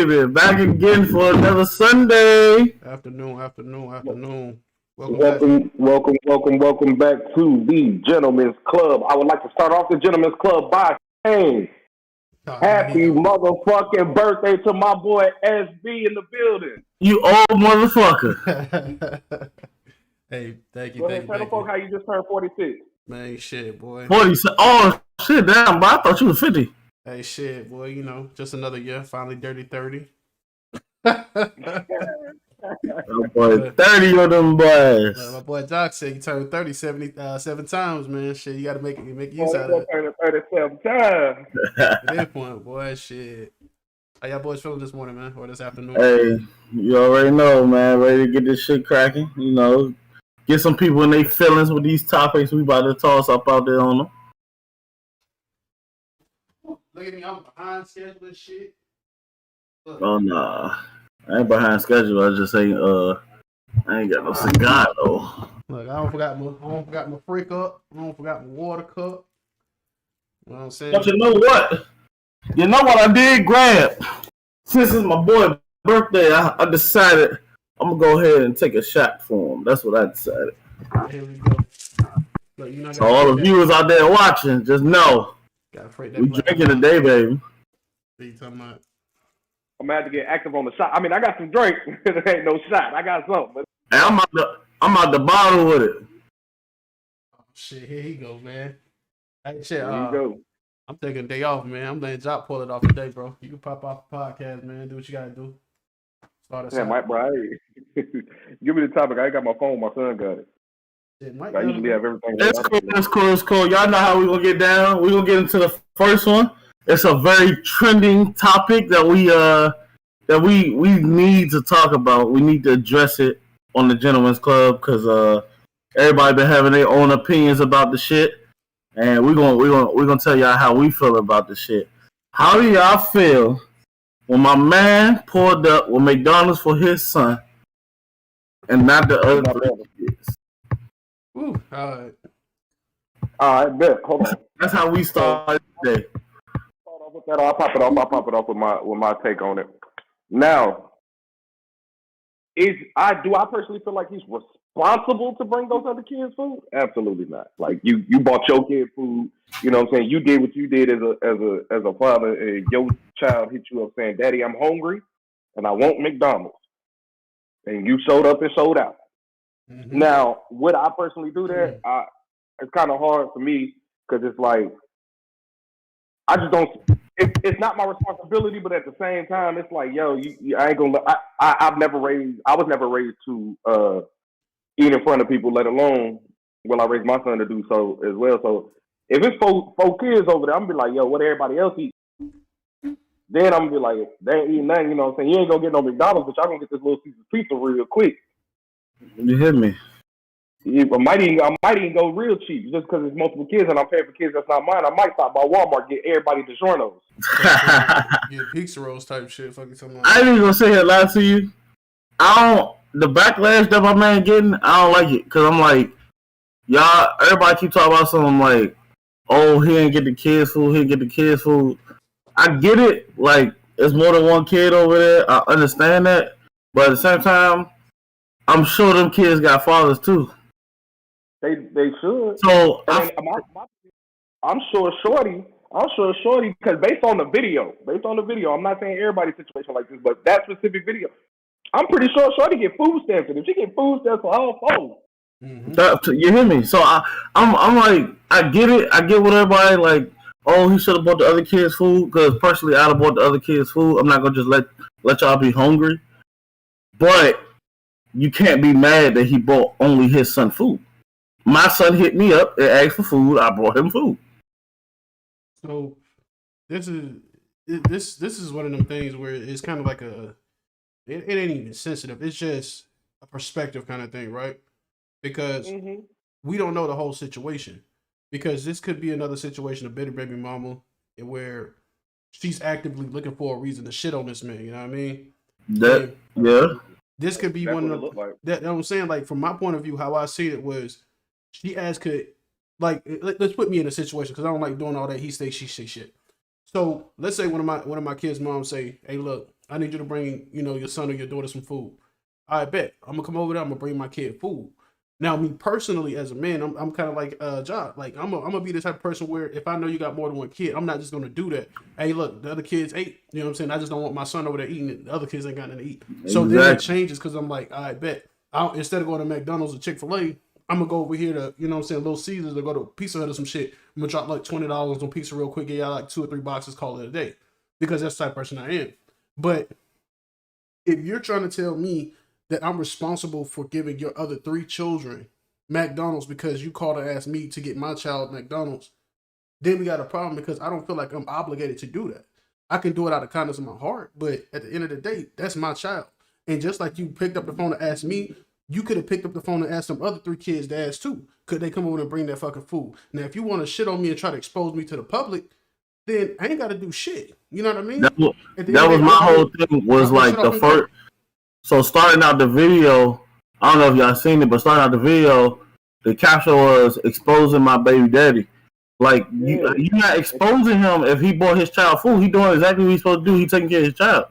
baby, back again for another Sunday. Afternoon. Welcome back to the Gentlemen's Club. I would like to start off the Gentlemen's Club by saying happy motherfucking birthday to my boy SB in the building. You old motherfucker. Hey, thank you. Go ahead, tell the folk how you just turned 46. Man, shit, boy. 40. Oh, shit, damn, but I thought you was 50. Hey, shit, boy, you know, just another year, finally dirty 30. Oh, boy, 30 of them boys. My boy Doc said you turned 30 77 times, man. Shit, you got to make use out of it. Turning 37 times. At that point, boy, shit. How y'all boys feeling this morning, man, or this afternoon? Hey, you already know, man. Ready to get this shit cracking. You know, get some people in their feelings with these topics we about to toss up out there on them. Look at me, I'm behind schedule and shit. Look. Oh, nah. I ain't behind schedule. I just ain't, I ain't got no cigar, though. Look, I don't forgot my free cup. I don't forgot my water cup. You know what I'm saying? But you know what? You know what I did grab? Since it's my boy's birthday, I decided I'm going to go ahead and take a shot for him. That's what I decided. Here we go. Look, you know, So all the viewers out there watching, just know, we drinking today, baby. What you talking about? I'm going to have to get active on the shot. I mean, I got some drink. There ain't no shot. I got something. But... Hey, I'm out the bottle with it. Oh, shit, here he go, man. Hey, shit, there you go. I'm taking a day off, man. I'm letting Jock pull it off today, bro. You can pop off the podcast, man. Do what you gotta do. Start us out. Mike, bro, hey. Give me the topic. I ain't got my phone. My son got it. Shit, Mike, I usually have everything. That's cool. Y'all know how we gonna get down. We gonna get into the first one. It's a very trending topic that we need to talk about. We need to address it on the Gentlemen's Club because everybody been having their own opinions about the shit. And we're gonna tell y'all how we feel about the shit. How do y'all feel when my man pulled up with McDonald's for his son and not the other kids? Ooh, all right, bet. Hold on. That's how we started today. Start off with that. I'll pop it off with my take on it. Now, I personally feel like he's responsible to bring those other kids food? Absolutely not. Like you bought your kid food. You know what I'm saying? You did what you did as a father. And your child hit you up saying, "Daddy, I'm hungry, and I want McDonald's." And you showed up and showed out. Mm-hmm. Now, would I personally do that? It's kind of hard for me because it's like I just don't. It's not my responsibility, but at the same time, it's like, yo, I ain't gonna. I was never raised to eat in front of people, let alone I raised my son to do so as well. So if it's four kids over there, I'm gonna be like, yo, what everybody else eat? Then I'm gonna be like, they ain't eating nothing. You know what I'm saying? You ain't gonna get no McDonald's, but y'all gonna get this little piece of pizza real quick. You hear me? Yeah, I might even go real cheap just because it's multiple kids and I'm paying for kids that's not mine. I might stop by Walmart, get everybody DiGiorno's. Get pizza rolls type shit. Fucking something. I ain't even gonna sit here and lie to you. The backlash that my man getting, I don't like it because I'm like, y'all. Everybody keep talking about something like, oh, he didn't get the kids food. I get it. Like, it's more than one kid over there. I understand that, but at the same time, I'm sure them kids got fathers too. They should. So I'm sure Shorty, because based on the video, I'm not saying everybody's situation like this, but that specific video, I'm pretty sure Shorty get food stamps, and if she get food stamps for all four. Mm-hmm. You hear me? So I'm like, I get it. I get what everybody like. Oh, he should have bought the other kids food because personally, I'd have bought the other kids food. I'm not gonna just let y'all be hungry, but you can't be mad that he bought only his son food. My son hit me up and asked for food. I brought him food. So this is one of them things where it's kind of like it ain't even sensitive. It's just a perspective kind of thing, right? Because we don't know the whole situation. Because this could be another situation of bitter baby mama where she's actively looking for a reason to shit on this man. You know what I mean? Yeah. This could be one of the. That I'm saying, like from my point of view, how I see it was, she asked, let's put me in a situation because I don't like doing all that he say she say shit. So let's say one of my kids' moms say, "Hey, look, I need you to bring, your son or your daughter some food. I bet. I'm gonna come over there. I'm gonna bring my kid food. Now, me personally, as a man, I'm kind of like John. Like I'm gonna be the type of person where if I know you got more than one kid, I'm not just gonna do that. Hey, look, the other kids ate. You know what I'm saying? I just don't want my son over there eating it. The other kids ain't got nothing to eat. So then it changes because I'm like, I bet. Instead of going to McDonald's or Chick-fil-A, I'm gonna go over here to, Little Caesars or go to Pizza Hut or some shit. I'm gonna drop like $20 on pizza real quick, get y'all like 2 or 3 boxes, call it a day, because that's the type of person I am. But if you're trying to tell me that I'm responsible for giving your other 3 children McDonald's because you called and asked me to get my child McDonald's, then we got a problem because I don't feel like I'm obligated to do that. I can do it out of kindness of my heart, but at the end of the day, that's my child. And just like you picked up the phone to ask me, you could have picked up the phone and asked some other 3 kids to ask too. Could they come over and bring that fucking food? Now, if you want to shit on me and try to expose me to the public, then I ain't got to do shit. You know what I mean? That was my whole thing. Was like the first. So starting out the video, I don't know if y'all seen it, but starting out the video, the caption was exposing my baby daddy. Like you're not exposing him if he bought his child food. He doing exactly what he's supposed to do. He taking care of his child.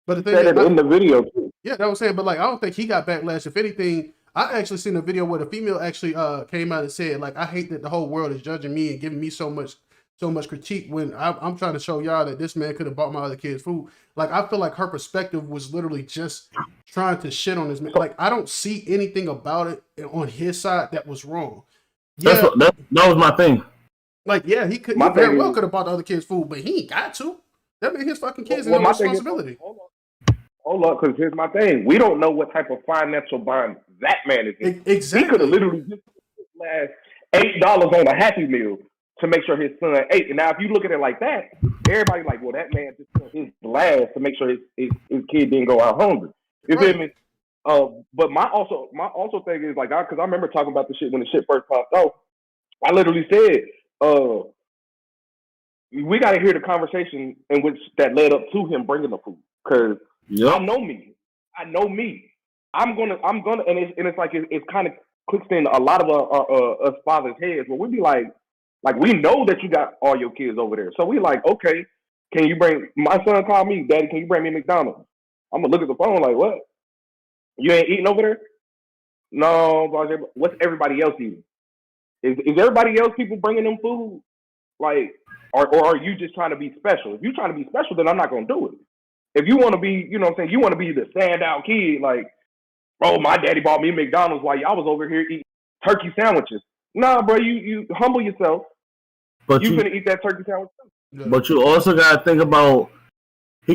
But the thing said it in the video too. Yeah, that was saying. But like, I don't think he got backlash. If anything, I actually seen a video where the female actually came out and said, like, I hate that the whole world is judging me and giving me so much critique when I'm trying to show y'all that this man could have bought my other kids food. Like, I feel like her perspective was literally just trying to shit on this man. Like, I don't see anything about it on his side that was wrong. Yeah, that was my thing. Like, yeah, he very well could have bought the other kids food, but he ain't got to. That mean his fucking kids and responsibility. Hold on, because here's my thing. We don't know what type of financial bond that man is in. Exactly. He could have literally just put his last $8 on a Happy Meal to make sure his son ate. And now, if you look at it like that, everybody's like, well, that man just put his last to make sure his kid didn't go out hungry. You feel me? But my also thing is, like, because I remember talking about the shit when the shit first popped off. I literally said, we got to hear the conversation in which that led up to him bringing the food. Because I know me. I'm gonna, and it's like it's kind of clicks in a lot of us fathers' heads where we be like we know that you got all your kids over there, so we like, okay, can you bring my son? Called me, Daddy. Can you bring me McDonald's? I'm gonna look at the phone like, what? You ain't eating over there? No, what's everybody else eating? Is everybody else people bringing them food? Like, or are you just trying to be special? If you're trying to be special, then I'm not gonna do it. If you want to be, you know what I'm saying, you want to be the standout kid, like, oh, my daddy bought me McDonald's while y'all was over here eating turkey sandwiches. Nah, bro, you humble yourself. But you finna eat that turkey sandwich too. But you also got to think about, the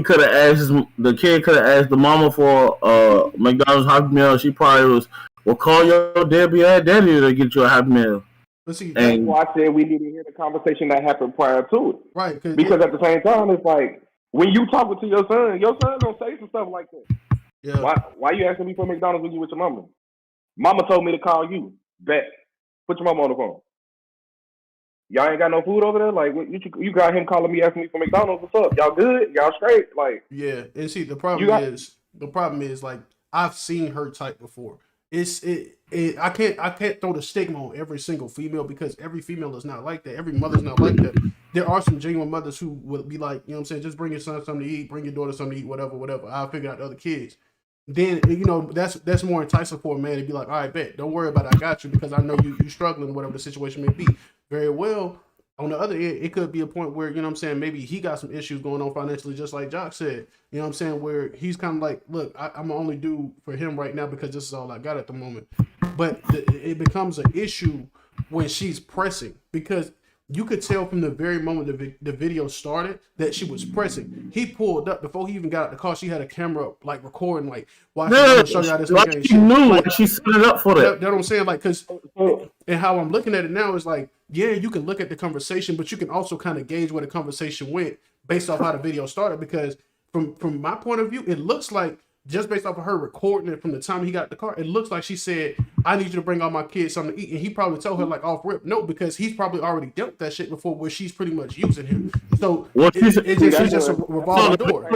kid could have asked the mama for McDonald's Happy Meal. She probably was, well, call your deadbeat daddy to get you a Happy Meal. See, that's why I said we need to hear the conversation that happened prior to it. Right. Because at the same time, it's like, when you talking to your son gonna say some stuff like that. Yeah. Why you asking me for McDonald's when you with your mama? Mama told me to call you. Bet. Put your mama on the phone. Y'all ain't got no food over there? Like, you got him calling me asking me for McDonald's. What's up? Y'all good? Y'all straight? Like, yeah. And see, the problem is like, I've seen her type before. I can't throw the stigma on every single female because every female is not like that. Every mother's not like that. There are some genuine mothers who will be like, you know what I'm saying, just bring your son something to eat, bring your daughter something to eat, whatever. I'll figure out the other kids. Then, that's more enticing for a man to be like, all right, bet, don't worry about it, I got you, because I know you struggling, whatever the situation may be. Very well, on the other end, it could be a point where, you know what I'm saying, maybe he got some issues going on financially, just like Jock said. You know what I'm saying, where he's kind of like, look, I'm only do for him right now because this is all I got at the moment. But it becomes an issue when she's pressing, because you could tell from the very moment the video started that she was pressing. He pulled up before he even got out the car. She had a camera like recording, like, watch, I'm gonna show y'all this nigga. She knew, like, she set it up for that. That's what I'm saying, like, because and how I'm looking at it now is like, yeah, you can look at the conversation, but you can also kind of gauge where the conversation went based off how the video started. Because from my point of view, it looks like, just based off of her recording it from the time he got the car, it looks like she said, I need you to bring all my kids something to eat. And he probably told her, like, off rip, no, because he's probably already dealt that shit before where she's pretty much using him. So it's just a revolving door.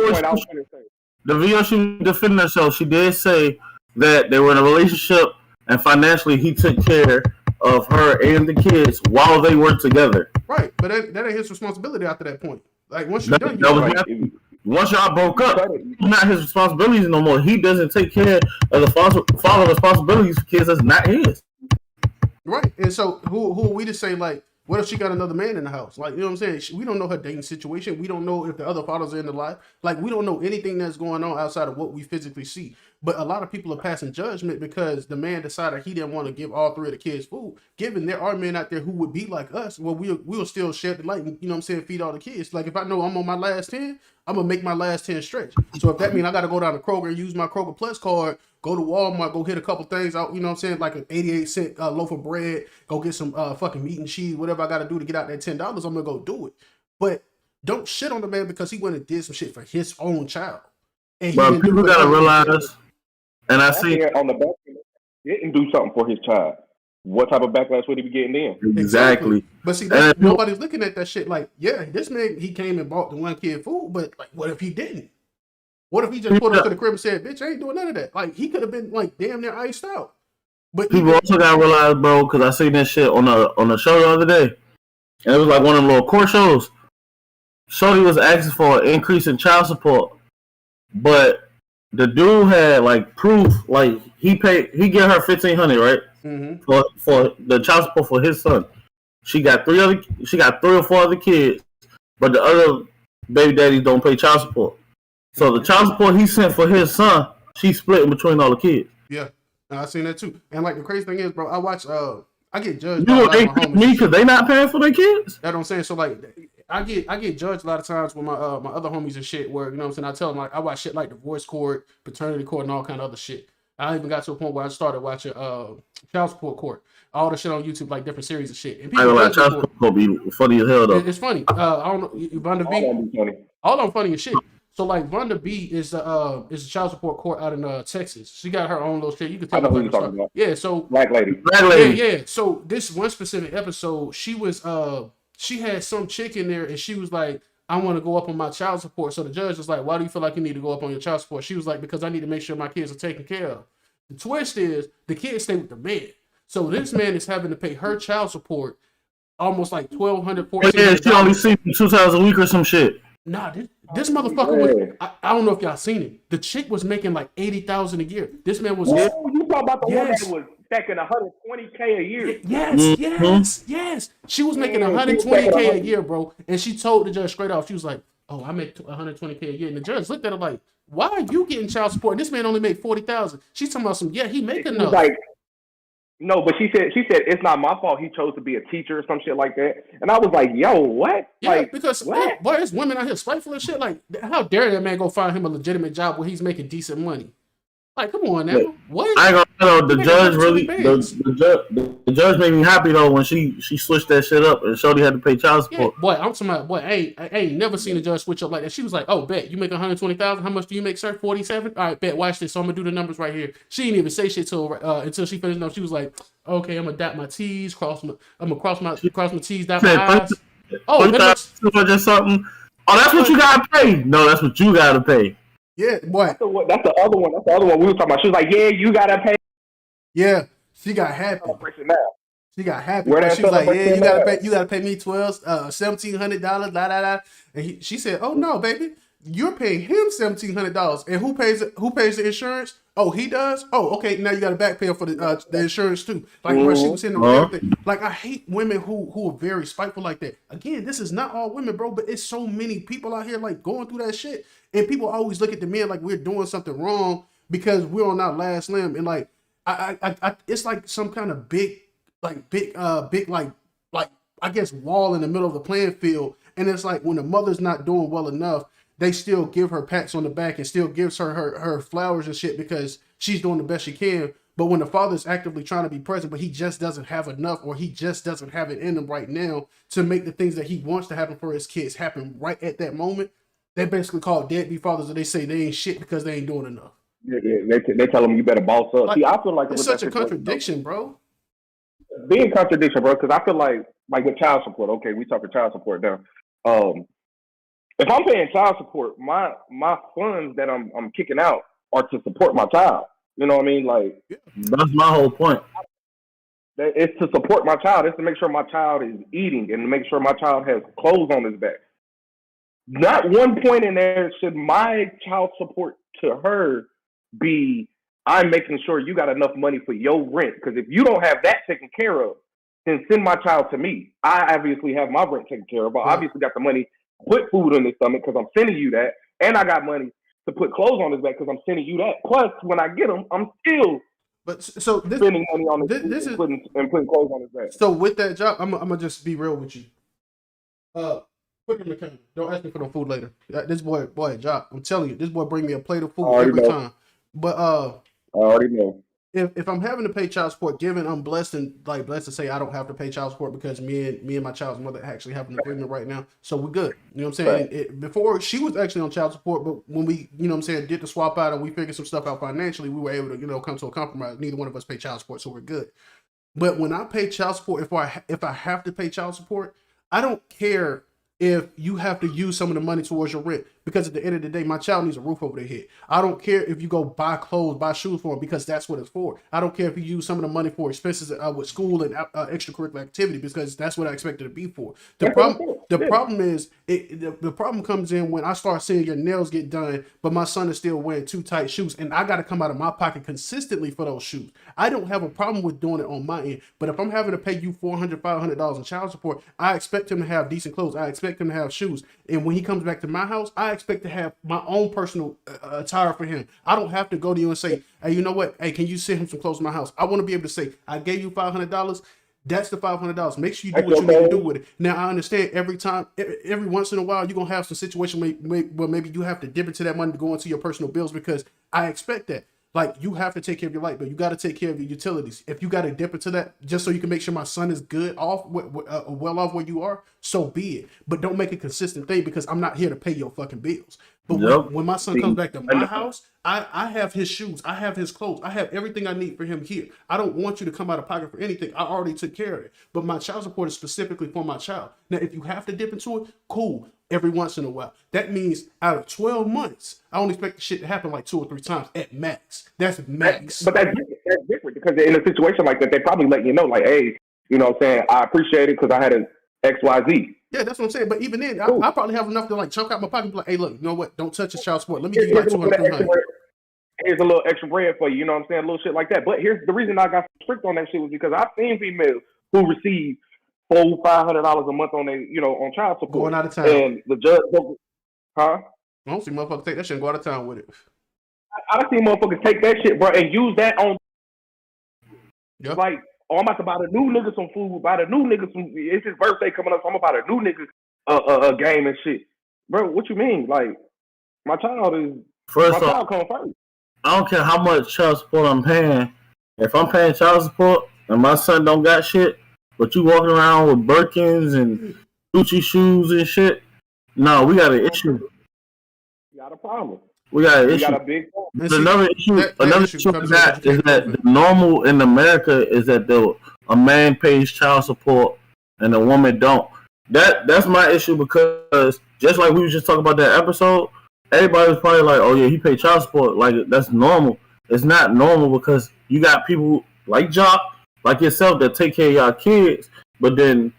The video, she defended herself. She did say that they were in a relationship and financially he took care of her and the kids while they were together. Right, but that ain't his responsibility after that point. Like, once you're done, Once y'all broke up, Cut it. it's not his responsibilities no more. He doesn't take care of the father responsibilities for kids that's not his. Right. And so who are we to say, like, what if she got another man in the house? Like, you know what I'm saying? We don't know her dating situation. We don't know if the other fathers are in the life. Like, we don't know anything that's going on outside of what we physically see. But a lot of people are passing judgment because the man decided he didn't want to give all three of the kids food. Given there are men out there who would be like us, well, we'll still share the light and, you know what I'm saying, feed all the kids. Like, if I know I'm on my last 10, I'm going to make my last 10 stretch. So if that means I got to go down to Kroger and use my Kroger Plus card, go to Walmart, go hit a couple things out, you know what I'm saying, like an 88-cent loaf of bread, go get some fucking meat and cheese, whatever I got to do to get out that $10, I'm going to go do it. But don't shit on the man because he went and did some shit for his own child. And But people got to realize, and I see on the back end, didn't do something for his child. What type of backlash would he be getting then? exactly. But see, nobody's looking at that shit like, yeah, this man, he came and bought the one kid food, but like, what if he didn't? What if he just pulled up to the crib and said, bitch, I ain't doing none of that? Like, he could have been, like, damn near iced out. But people also got to realize, bro, because I seen that shit on the show the other day, and it was like one of them little court shows. Shorty was asking for an increase in child support, but the dude had, like, proof, like, he gave her $1,500, right? Mm-hmm. For the child support for his son. She got three or four other kids, but the other baby daddies don't pay child support. So the child support he sent for his son, she split in between all the kids. Yeah, I seen that too. And like the crazy thing is, bro, I watch. I get judged. You know, me because they not paying for their kids. That's what I'm saying. So like, I get judged a lot of times with my other homies and shit. Where, you know what I'm saying, I tell them, like, I watch shit like divorce court, paternity court, and all kind of other shit. I even got to a point where I started watching child support court, all the shit on YouTube, like different series of shit. And people like child support be funny as hell though. It's funny. I don't know, Vonda B. All of them funny as shit. So like Vonda B is a child support court out in Texas. She got her own little shit. You can tell who you're talking about. Yeah, so Black lady. Yeah. So this one specific episode, she was she had some chick in there and she was like, I want to go up on my child support. So the judge was like, why do you feel like you need to go up on your child support? She was like, because I need to make sure my kids are taken care of. The twist is the kids stay with the man. So this man is having to pay her child support almost like $1,200, $1,400. Yeah, she only sees him 2 times a week or some shit. Nah, this motherfucker was. I don't know if y'all seen it. The chick was making like $80,000 a year. This man was. Oh, you talking about the one that was stacking $120K a year? Yes. She was making $120K a year, bro. And she told the judge straight off. She was like, "Oh, I make $120K a year." And the judge looked at her like, "Why are you getting child support? And this man only made $40,000." She's talking about some. Yeah, he make enough. Like, no, but she said it's not my fault. He chose to be a teacher or some shit like that. And I was like, yo, what? Yeah, like, because what? Boy, there's women out here spiteful and shit. Like, how dare that man go find him a legitimate job where he's making decent money? Like, come on now. What? I ain't gonna know, the judge really the judge made me happy though when she switched that shit up and Shorty had to pay child support. Yeah, boy, I'm talking about, boy, I ain't never seen a judge switch up like that. She was like, oh, bet, you make $120,000. How much do you make, sir? 47? All right, bet, watch this. So I'm gonna do the numbers right here. She didn't even say shit until she finished up. She was like, okay, I'm gonna dot my T's, cross my T's, dot my I's. Oh, that's something. Oh, that's what you gotta pay. No, that's what you gotta pay. Yeah, boy. That's the other one. That's the other one we were talking about. She was like, yeah, you gotta pay. Yeah, she got happy. She got happy. She was like, yeah, you gotta pay me $1,700, And she said, oh no, baby, you're paying him $1,700. And who pays the insurance? Oh, he does? Oh, okay, now you gotta back pay for the insurance too. Like where she was in the everything. Like, I hate women who are very spiteful like that. Again, this is not all women, bro, but it's so many people out here like going through that shit. And people always look at the men like we're doing something wrong because we're on our last limb. And like I it's like some kind of big I guess wall in the middle of the playing field. And it's like when the mother's not doing well enough, they still give her pats on the back and still gives her flowers and shit because she's doing the best she can. But when the father's actively trying to be present, but he just doesn't have enough, or he just doesn't have it in him right now to make the things that he wants to happen for his kids happen right at that moment, they basically call deadbeat fathers, and they say they ain't shit because they ain't doing enough. Yeah, they tell them you better boss up. See, I feel like it's such a contradiction, bro. Being contradiction, bro, because I feel like with child support. Okay, we talking child support now. If I'm paying child support, my funds that I'm kicking out are to support my child. You know what I mean? Like, that's my whole point. It's to support my child. It's to make sure my child is eating and to make sure my child has clothes on his back. not one point in there should my child support to her be I'm making sure you got enough money for your rent. Because if you don't have that taken care of, then send my child to me. I obviously have my rent taken care of. I obviously got the money to put food in his stomach because I'm sending you that. And I got money to put clothes on his back because I'm sending you that. Plus, when I get him, I'm still spending money on his this is putting clothes on his back. So with that job, I'm gonna just be real with you. Put him in the camera. Don't ask me for no food later. This boy, job. I'm telling you, this boy bring me a plate of food every time. But I already know. If I'm having to pay child support, given I'm blessed to say I don't have to pay child support because me and my child's mother actually have an agreement right now, so we're good. You know what I'm saying? Right. Before she was actually on child support, but when we, you know what I'm saying, did the swap out and we figured some stuff out financially, we were able to, you know, come to a compromise. Neither one of us pay child support, so we're good. But when I pay child support, if I have to pay child support, I don't care if you have to use some of the money towards your rent, because at the end of the day, my child needs a roof over their head. I don't care if you go buy clothes, buy shoes for them, because that's what it's for. I don't care if you use some of the money for expenses with school and extracurricular activity, because that's what I expect it to be for. The problem is, the problem comes in when I start seeing your nails get done, but my son is still wearing too tight shoes, and I got to come out of my pocket consistently for those shoes. I don't have a problem with doing it on my end, but if I'm having to pay you $400, $500 in child support, I expect him to have decent clothes. I expect him to have shoes, and when he comes back to my house, I expect to have my own personal attire for him. I don't have to go to you and say, hey, you know what? Hey, can you send him some clothes to my house? I want to be able to say, I gave you $500. That's the $500. Make sure you do what you need to do with it. Now, I understand every once in a while, you're going to have some situation where maybe you have to dip into that money to go into your personal bills, because I expect that. Like, you have to take care of your light bill. You got to take care of your utilities. If you got to dip into that just so you can make sure my son is good off, well off where you are, so be it. But don't make a consistent thing, because I'm not here to pay your fucking bills. But when my son comes back to my house, I have his shoes. I have his clothes. I have everything I need for him here. I don't want you to come out of pocket for anything. I already took care of it. But my child support is specifically for my child. Now, if you have to dip into it, cool. Every once in a while. That means out of 12 months, I only expect the shit to happen like 2 or 3 times at max. That's max. But that's different, because in a situation like that, they probably let you know, like, hey, you know what I'm saying, I appreciate it because I had an XYZ. Yeah, that's what I'm saying. But even then, I probably have enough to like chunk out my pocket and be like, hey, look, you know what? Don't touch his child support. Let me give you like 200, 300. Here's a little extra bread for you, you know what I'm saying? A little shit like that. But here's the reason I got strict on that shit was because I've seen females who receive $400-$500 a month on on child support. Going out of town. And the judge, I don't see motherfuckers take that shit and go out of town with it. I don't see motherfuckers take that shit, bro, and use that on. Yep. Like, I'm about to buy the new nigga some food, it's his birthday coming up, so I'm about to buy the new nigga a game and shit. Bro, what you mean? Like, my child comes first. I don't care how much child support I'm paying. If I'm paying child support and my son don't got shit, but you walking around with Birkins and Gucci shoes and shit, no, we got an issue. You got a problem. We got an issue. Got a big problem. Another issue is that the normal in America is that a man pays child support and a woman don't. That's my issue, because just like we were just talking about that episode, everybody was probably like, oh yeah, he paid child support. Like, that's normal. It's not normal, because you got people like Jock, like yourself, that take care of y'all kids, but then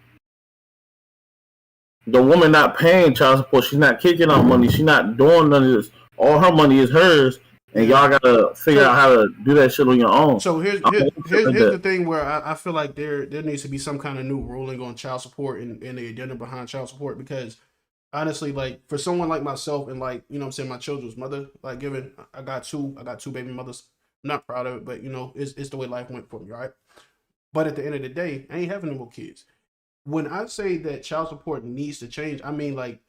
the woman not paying child support, she's not kicking out money, she's not doing none of this. All her money is hers, and y'all gotta figure out how to do that shit on your own. So here's the thing where I feel like there needs to be some kind of new ruling on child support and the agenda behind child support, because honestly, like, for someone like myself and, like, you know what I'm saying, my children's mother, like, given I got two baby mothers, I'm not proud of it, but you know, it's the way life went for me, right? But at the end of the day, I ain't having no more kids. When I say that child support needs to change, I mean, like,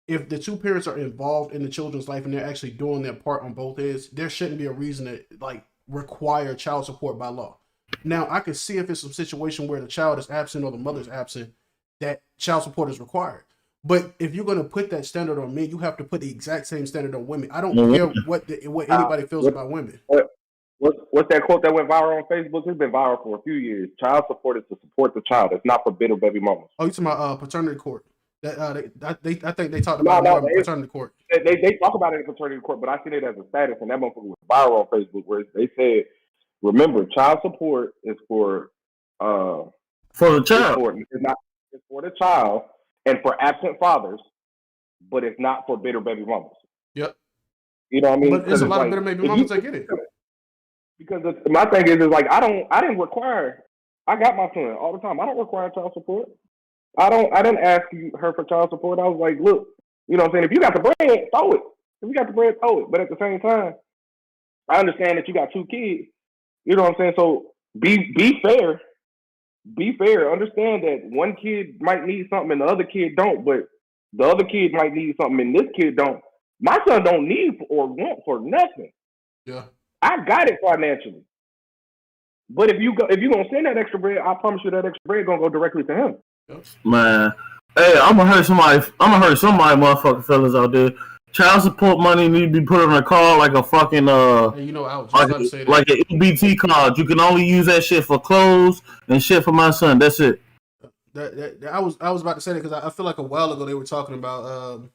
if the two parents are involved in the children's life and they're actually doing their part on both ends, there shouldn't be a reason to, like, require child support by law. Now, I can see if it's some situation where the child is absent or the mother's absent, that child support is required. But if you're going to put that standard on men, you have to put the exact same standard on women. I don't care what anybody feels about women. What's that quote that went viral on Facebook? It's been viral for a few years. Child support is to support the child. It's not for bitter baby mamas. Oh, you talking about paternity court? I think they talked about it in paternity court. They talk about it in paternity court, but I seen it as a status, and that motherfucker was viral on Facebook, where they said, remember, child support is for the child. It's for the child, and for absent fathers, but it's not for bitter baby mamas. Yep. You know what I mean? But there's a lot like, of bitter baby mamas that get it. Because my thing is like I didn't require. I got my son all the time. I don't require child support. I didn't ask her for child support. I was like, look, you know what I'm saying? If you got the bread, throw it. If you got the bread, throw it. But at the same time, I understand that you got 2 kids. You know what I'm saying? So be fair. Be fair. Understand that one kid might need something and the other kid don't, but the other kid might need something and this kid don't. My son don't need or want for nothing. Yeah. I got it financially. But if you're gonna send that extra bread, I promise you that extra bread gonna go directly to him. Man, hey, I'm gonna hurt somebody, motherfucking fellas out there. Child support money need to be put on a card like a fucking Hey, you know, I was just about to say that. like an EBT card. You can only use that shit for clothes and shit for my son. That's it. I was about to say that because I feel like a while ago they were talking about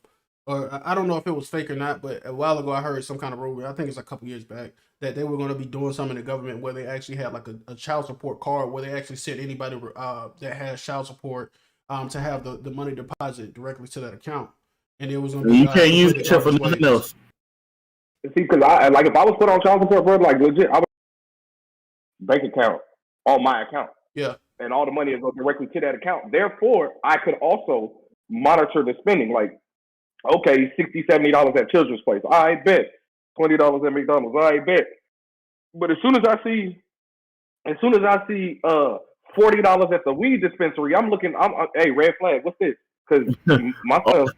or I don't know if it was fake or not, but a while ago I heard some kind of rumor. I think it's a couple years back that they were going to be doing something in the government where they actually had like a child support card where they actually sent anybody that has child support to have the money deposited directly to that account, and it was going to be you can't use it for nothing else. See, because if I was put on child support, bro, like legit, I would bank account on my account. Yeah. And all the money would go directly to that account. Therefore, I could also monitor the spending. Like, okay, $60, $70 at Children's Place. I bet. $20 at McDonald's. I bet. But as soon as I see $40 at the weed dispensary, hey, red flag. What's this? Because my son's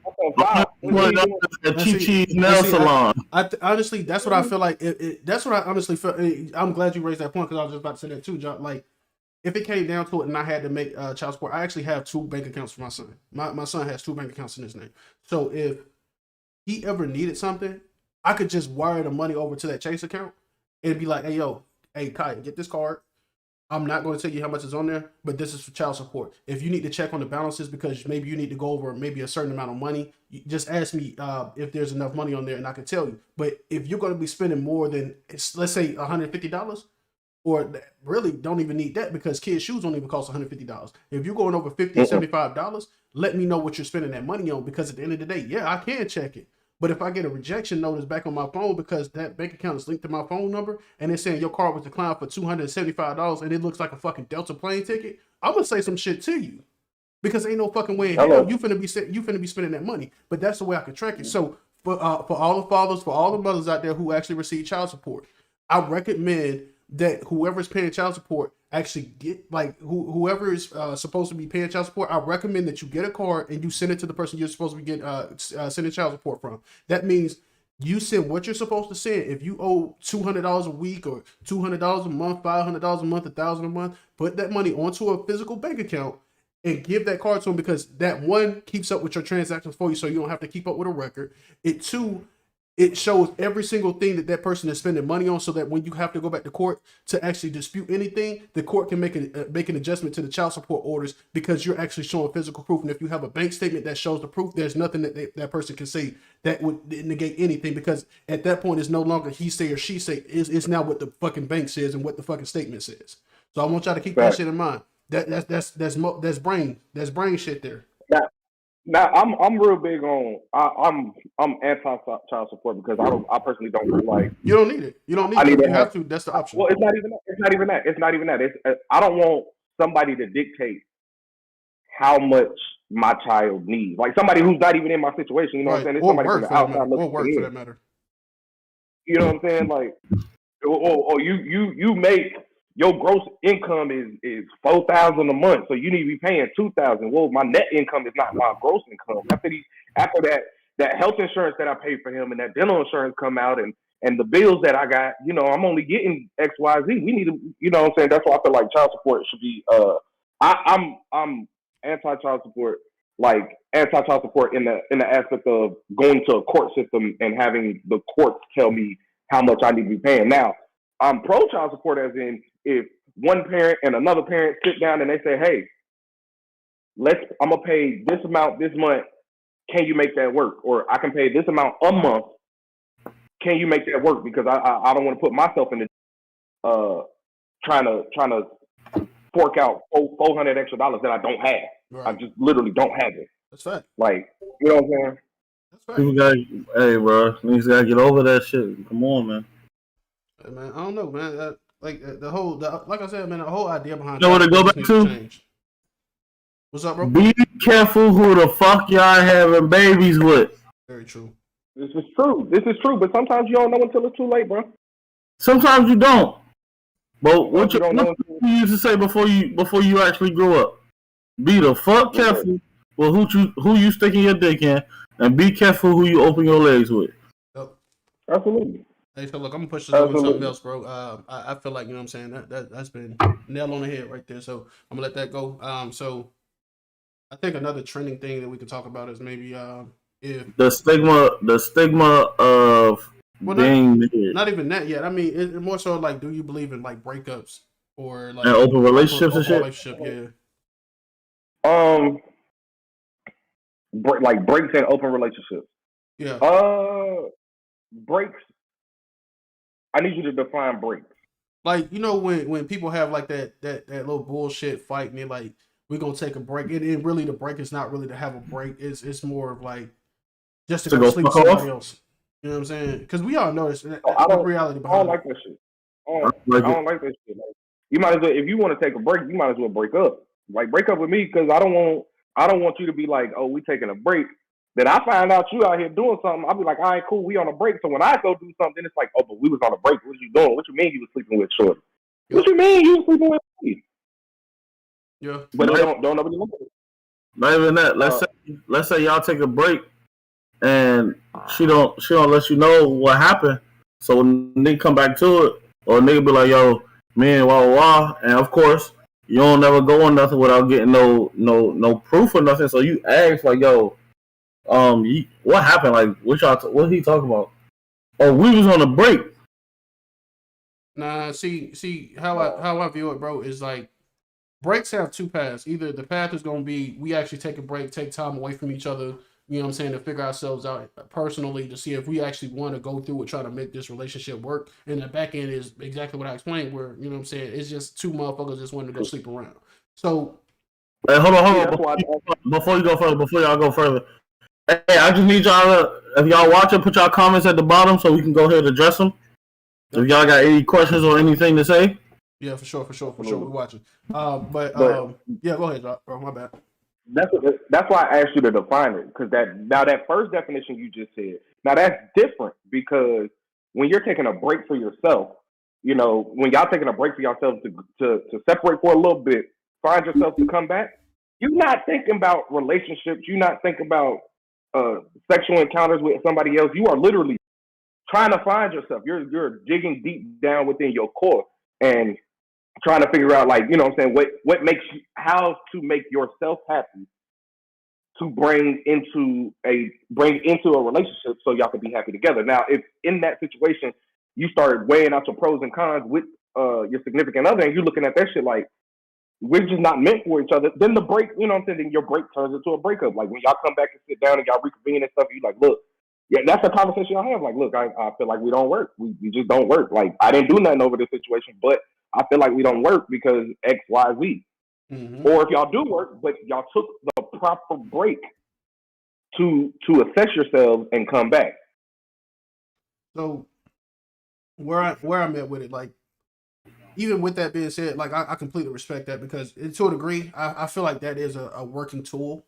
a Chi-Chi's nail salon. Honestly, that's what I feel like. That's what I honestly feel. I'm glad you raised that point because I was just about to say that too, John. Like, if it came down to it and I had to make child support, I actually have 2 bank accounts for my son. My son has 2 bank accounts in his name. So if he ever needed something, I could just wire the money over to that Chase account and be like, hey, Kai, get this card. I'm not going to tell you how much is on there, but this is for child support. If you need to check on the balances because maybe you need to go over maybe a certain amount of money, just ask me if there's enough money on there and I can tell you. But if you're going to be spending more than, let's say, $150, or really don't even need that because kids' shoes don't even cost $150. If you're going over $50, $75, let me know what you're spending that money on because at the end of the day, yeah, I can check it. But if I get a rejection notice back on my phone because that bank account is linked to my phone number and it's saying your card was declined for $275 and it looks like a fucking Delta plane ticket, I'm gonna say some shit to you because ain't no fucking way in hell you finna be spending that money. But that's the way I can track it. So for all the fathers, for all the mothers out there who actually receive child support, I recommend that whoever's paying child support actually get whoever is supposed to be paying child support. I recommend that you get a card and you send it to the person you're supposed to be getting sending child support from. That means you send what you're supposed to send. If you owe $200 a week or $200 a month, $500 a month, $1,000 a month, put that money onto a physical bank account and give that card to them because that one keeps up with your transactions for you, so you don't have to keep up with a record. It shows every single thing that person is spending money on so that when you have to go back to court to actually dispute anything, the court can make an adjustment to the child support orders because you're actually showing physical proof. And if you have a bank statement that shows the proof, there's nothing that that person can say that would negate anything because at that point, it's no longer he say or she say. It's now what the fucking bank says and what the fucking statement says. So I want y'all to keep that shit in mind. That's brain shit there. Now I'm real big on I'm anti child support because I personally don't feel like you don't need it. You don't need it. You have to. That's the option. Well, it's not even that. I don't want somebody to dictate how much my child needs. Like somebody who's not even in my situation. You know what I'm saying? It's somebody from the outside looking for that matter. You know what I'm saying? Like, or you make. Your gross income is $4,000 a month, so you need to be paying $2,000. Well, my net income is not my gross income. After that health insurance that I paid for him and that dental insurance come out and the bills that I got, I'm only getting X, Y, Z. We need to, you know what I'm saying? That's why I feel like child support should be. I'm anti-child support, anti-child support in the aspect of going to a court system and having the courts tell me how much I need to be paying. Now, I'm pro-child support as in if one parent and another parent sit down and they say, hey, I'm going to pay this amount this month. Can you make that work? Or I can pay this amount a month. Can you make that work? Because I don't want to put myself in the trying to fork out $400 extra that I don't have. Right. I just literally don't have it. That's right. You know what I'm saying? That's right. People got, hey, bro, niggas gotta get over that shit. Come on, man. Hey, man, I don't know, man. The whole, like I said, man, the whole idea behind You know what child to go support just back needs to to? change. What's up, bro? Be careful who the fuck y'all having babies with. Very true. This is true. This is true. But sometimes you don't know until it's too late, bro. Sometimes you don't. But what You you, don't know what until you used to say before you actually grew up? Be the fuck careful with who you sticking your dick in, and be careful who you open your legs with. Yep. Absolutely. Hey, so look, I'm gonna push this over to something Absolutely. else, bro. I feel like, you know what I'm saying, that's been nail on the head right there. So I'm gonna let that go. So I think another trending thing that we could talk about is maybe if The stigma of well, being married not even that yet. I mean, it's more so like, do you believe in like breakups or like and open relationships and open shit. relationship? Yeah. Like breaks in open relationships. Yeah. Breaks. I need you to define breaks. Like, you know, when people have like that little bullshit fight and they're like, we're gonna take a break. And really the break is not really to have a break. It's more of like just to To go go sleep with fuck somebody off. else. You know what I'm saying? Because we all know this. I The don't. reality I don't behind it. like that shit. I like I it. don't like that shit. Like, you might as well, if you want to take a break, you might as well break up. Like break up with me because I don't want you to be like, oh, we taking a break. Then I find out you out here doing something. I'll be like, all right, cool, we on a break. So when I go do something, it's like, oh, but we was on a break. What you doing? What you mean you was sleeping with Shorty? Yep. What you mean you was sleeping with me? Yeah. But Not, don't nobody look at it. not even that. Let's say y'all take a break and she don't let you know what happened. So when they come back to it, or nigga be like, yo, man, wah, and of course you don't never go on nothing without getting no proof or nothing. So you ask like, yo, what happened? Like, what he talking about? Oh, we was on a break. Nah, see how I view it, bro, is like breaks have two paths. Either the path is gonna be we actually take a break, take time away from each other, you know what I'm saying, to figure ourselves out personally to see if we actually want to go through and try to make this relationship work. And the back end is exactly what I explained, where, you know what I'm saying, it's just two motherfuckers just wanting to go sleep around. So Hey, hold on. That's why Before you go further, before y'all go further, hey, I just need y'all to, if y'all watching, put y'all comments at the bottom so we can go ahead and address them. If y'all got any questions or anything to say, yeah, for sure, we're watching. But yeah, go ahead, bro. My bad. That's why I asked you to define it, because that first definition you just said, now that's different, because when you're taking a break for yourself, you know, when y'all taking a break for yourself to separate for a little bit, find yourself to come back, you're not thinking about relationships, you're not thinking about sexual encounters with somebody else. You are literally trying to find yourself. You're digging deep down within your core and trying to figure out, like, you know what I'm saying, what makes you, how to make yourself happy to bring into a relationship so y'all can be happy together. Now, if in that situation you started weighing out your pros and cons with your significant other and you're looking at that shit like we're just not meant for each other, then the break, you know what I'm saying, then your break turns into a breakup. Like when y'all come back and sit down and y'all reconvene and stuff, you like, look, yeah, that's a conversation y'all have. Like, look, I feel like we don't work. We just don't work. Like, I didn't do nothing over this situation, but I feel like we don't work because X, Y, Z. Mm-hmm. Or if y'all do work, but y'all took the proper break to assess yourselves and come back. So where I'm at with it, like, even with that being said, like I completely respect that, because to a degree, I feel like that is a working tool,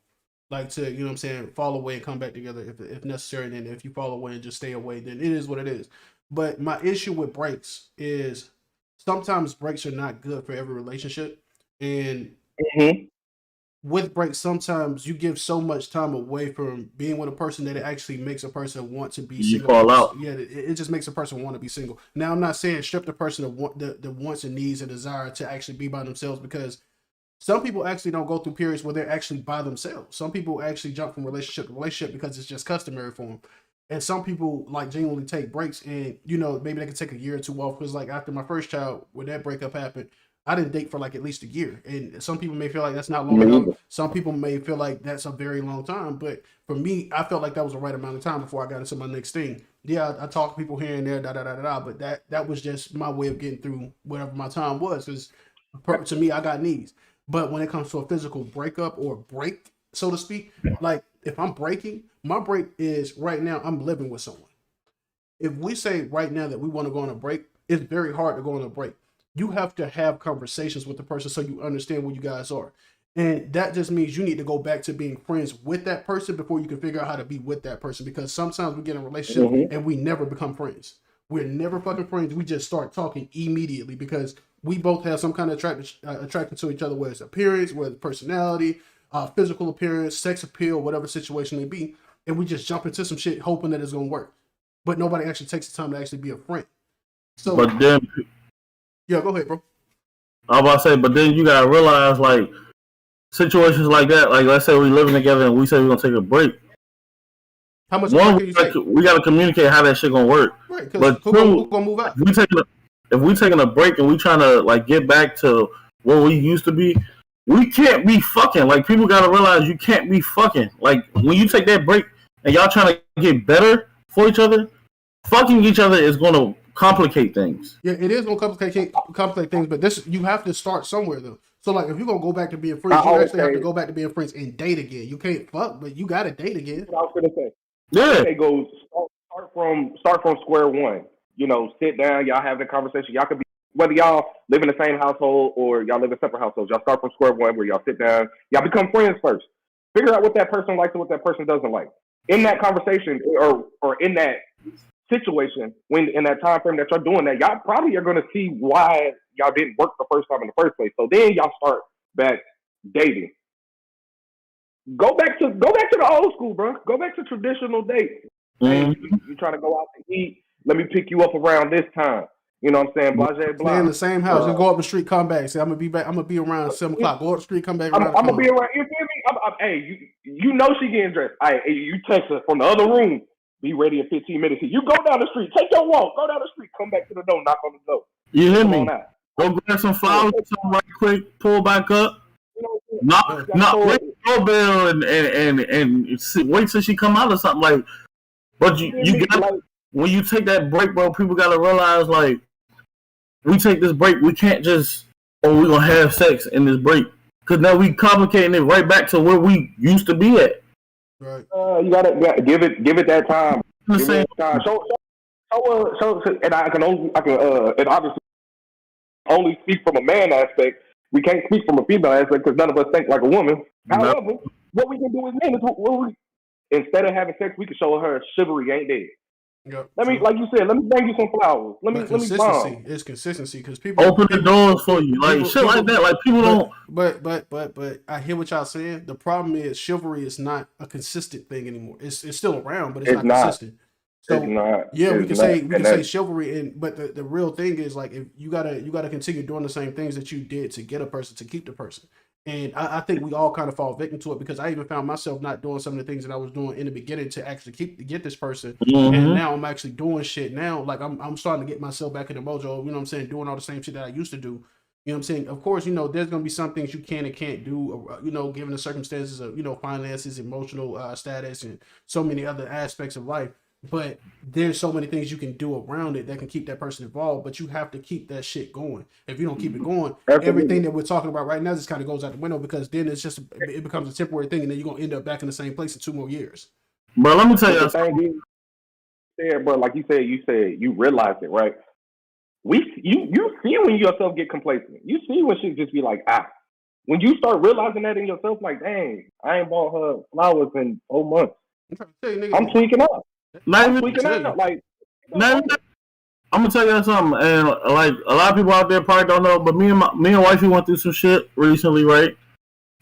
like to, you know what I'm saying, fall away and come back together if necessary. Then if you fall away and just stay away, then it is what it is. But my issue with breaks is sometimes breaks are not good for every relationship, and with breaks, sometimes you give so much time away from being with a person that it actually makes a person want to be single. Fall out. Yeah, it just makes a person want to be single. Now, I'm not saying strip the person of the wants and needs and desire to actually be by themselves, because some people actually don't go through periods where they're actually by themselves. Some people actually jump from relationship to relationship because it's just customary for them. And some people like genuinely take breaks, and, you know, maybe they can take a year or two off, because like after my first child, when that breakup happened, I didn't date for like at least a year. And some people may feel like that's not long enough. Some people may feel like that's a very long time. But for me, I felt like that was the right amount of time before I got into my next thing. Yeah, I talked to people here and there, but that was just my way of getting through whatever my time was. Because to me, I got needs. But when it comes to a physical breakup or break, so to speak, like if I'm breaking, My break is right now. I'm living with someone. If we say right now that we want to go on a break, it's very hard to go on a break. You have to have conversations with the person so you understand where you guys are. And that just means you need to go back to being friends with that person before you can figure out how to be with that person. Because sometimes we get in a relationship and we never become friends. We're never fucking friends. We just start talking immediately because we both have some kind of attraction to each other, whether it's appearance, whether it's personality, physical appearance, sex appeal, whatever situation may be. And we just jump into some shit hoping that it's going to work. But nobody actually takes the time to actually be a friend. So, but then, yeah, go ahead, bro. I was about to say, but then you gotta realize, like, situations like that, like let's say we living together and we say we're gonna take a break. How much One, can you take? we gotta communicate how that shit gonna work. Right, but who's gonna move out? If we taking a break and we trying to like get back to what we used to be, we can't be fucking. Like people gotta realize you can't be fucking. Like when you take that break and y'all trying to get better for each other, fucking each other is gonna complicate things. Yeah, it is gonna complicate things, but this you have to start somewhere though. So like if you're gonna go back to being friends, you actually have to go back to being friends and date again. You can't fuck, but you gotta date again. That's what I was gonna say. Yeah. It goes start from square one. You know, sit down, y'all have the conversation. Y'all could be whether y'all live in the same household or y'all live in separate households. Y'all start from square one where y'all sit down, y'all become friends first. Figure out what that person likes and what that person doesn't like. In that conversation or in that situation, when in that time frame that y'all doing that, y'all probably are gonna see why y'all didn't work the first time in the first place. So then y'all start back dating. Go back to the old school, bro. Go back to traditional dating. Mm-hmm. Hey, you trying to go out to eat? Let me pick you up around this time. You know what I'm saying? Blah, blah. Stay in the same house. Just go up the street, come back. Say I'm gonna be back. I'm gonna be around 7 o'clock. Go up the street, come back. I'm gonna be around. You feel me? Hey, you know she getting dressed. Hey, you text her from the other room. Be ready in 15 minutes. You go down the street. Take your walk. Go down the street. Come back to the door. Knock on the door. You hear Come me? on out. Go grab some flowers, something right quick. Pull back up. Not wait for doorbell and wait till she come out or something like. But you got when you take that break, bro. People gotta realize like we take this break. We can't just we're gonna have sex in this break because now we complicating it right back to where we used to be at. Right. You gotta give it that time. Give it time. So, and I can and obviously only speak from a man aspect. We can't speak from a female aspect because none of us think like a woman. However, what we can do as men is instead of having sex, we can show her chivalry ain't dead. Yep. Let me, like you said, let me bring you some flowers. Let me consistency. It's consistency because people open the doors for you, like shit like that. Like people don't. But I hear what y'all saying. The problem is chivalry is not a consistent thing anymore. It's still around, but it's not consistent. So we can say chivalry, but the real thing is like if you gotta continue doing the same things that you did to get a person to keep the person. And I think we all kind of fall victim to it because I even found myself not doing some of the things that I was doing in the beginning to actually get this person. Mm-hmm. And now I'm actually doing shit now. Like I'm starting to get myself back in the mojo, you know what I'm saying? Doing all the same shit that I used to do. You know what I'm saying? Of course, there's going to be some things you can and can't do, given the circumstances of, finances, emotional status, and so many other aspects of life. But there's so many things you can do around it that can keep that person involved, but you have to keep that shit going. If you don't keep it going, everything that we're talking about right now just kind of goes out the window because then it becomes a temporary thing and then you're going to end up back in the same place in 2 more years. But let me tell you the thing is, bro, like you said you realize it, right? You see when yourself get complacent. You see when shit just be like, when you start realizing that in yourself, like, dang, I ain't bought her flowers in 4 months. I'm tweaking up. I'm gonna tell you something, and like a lot of people out there probably don't know, but me and wifey went through some shit recently, right?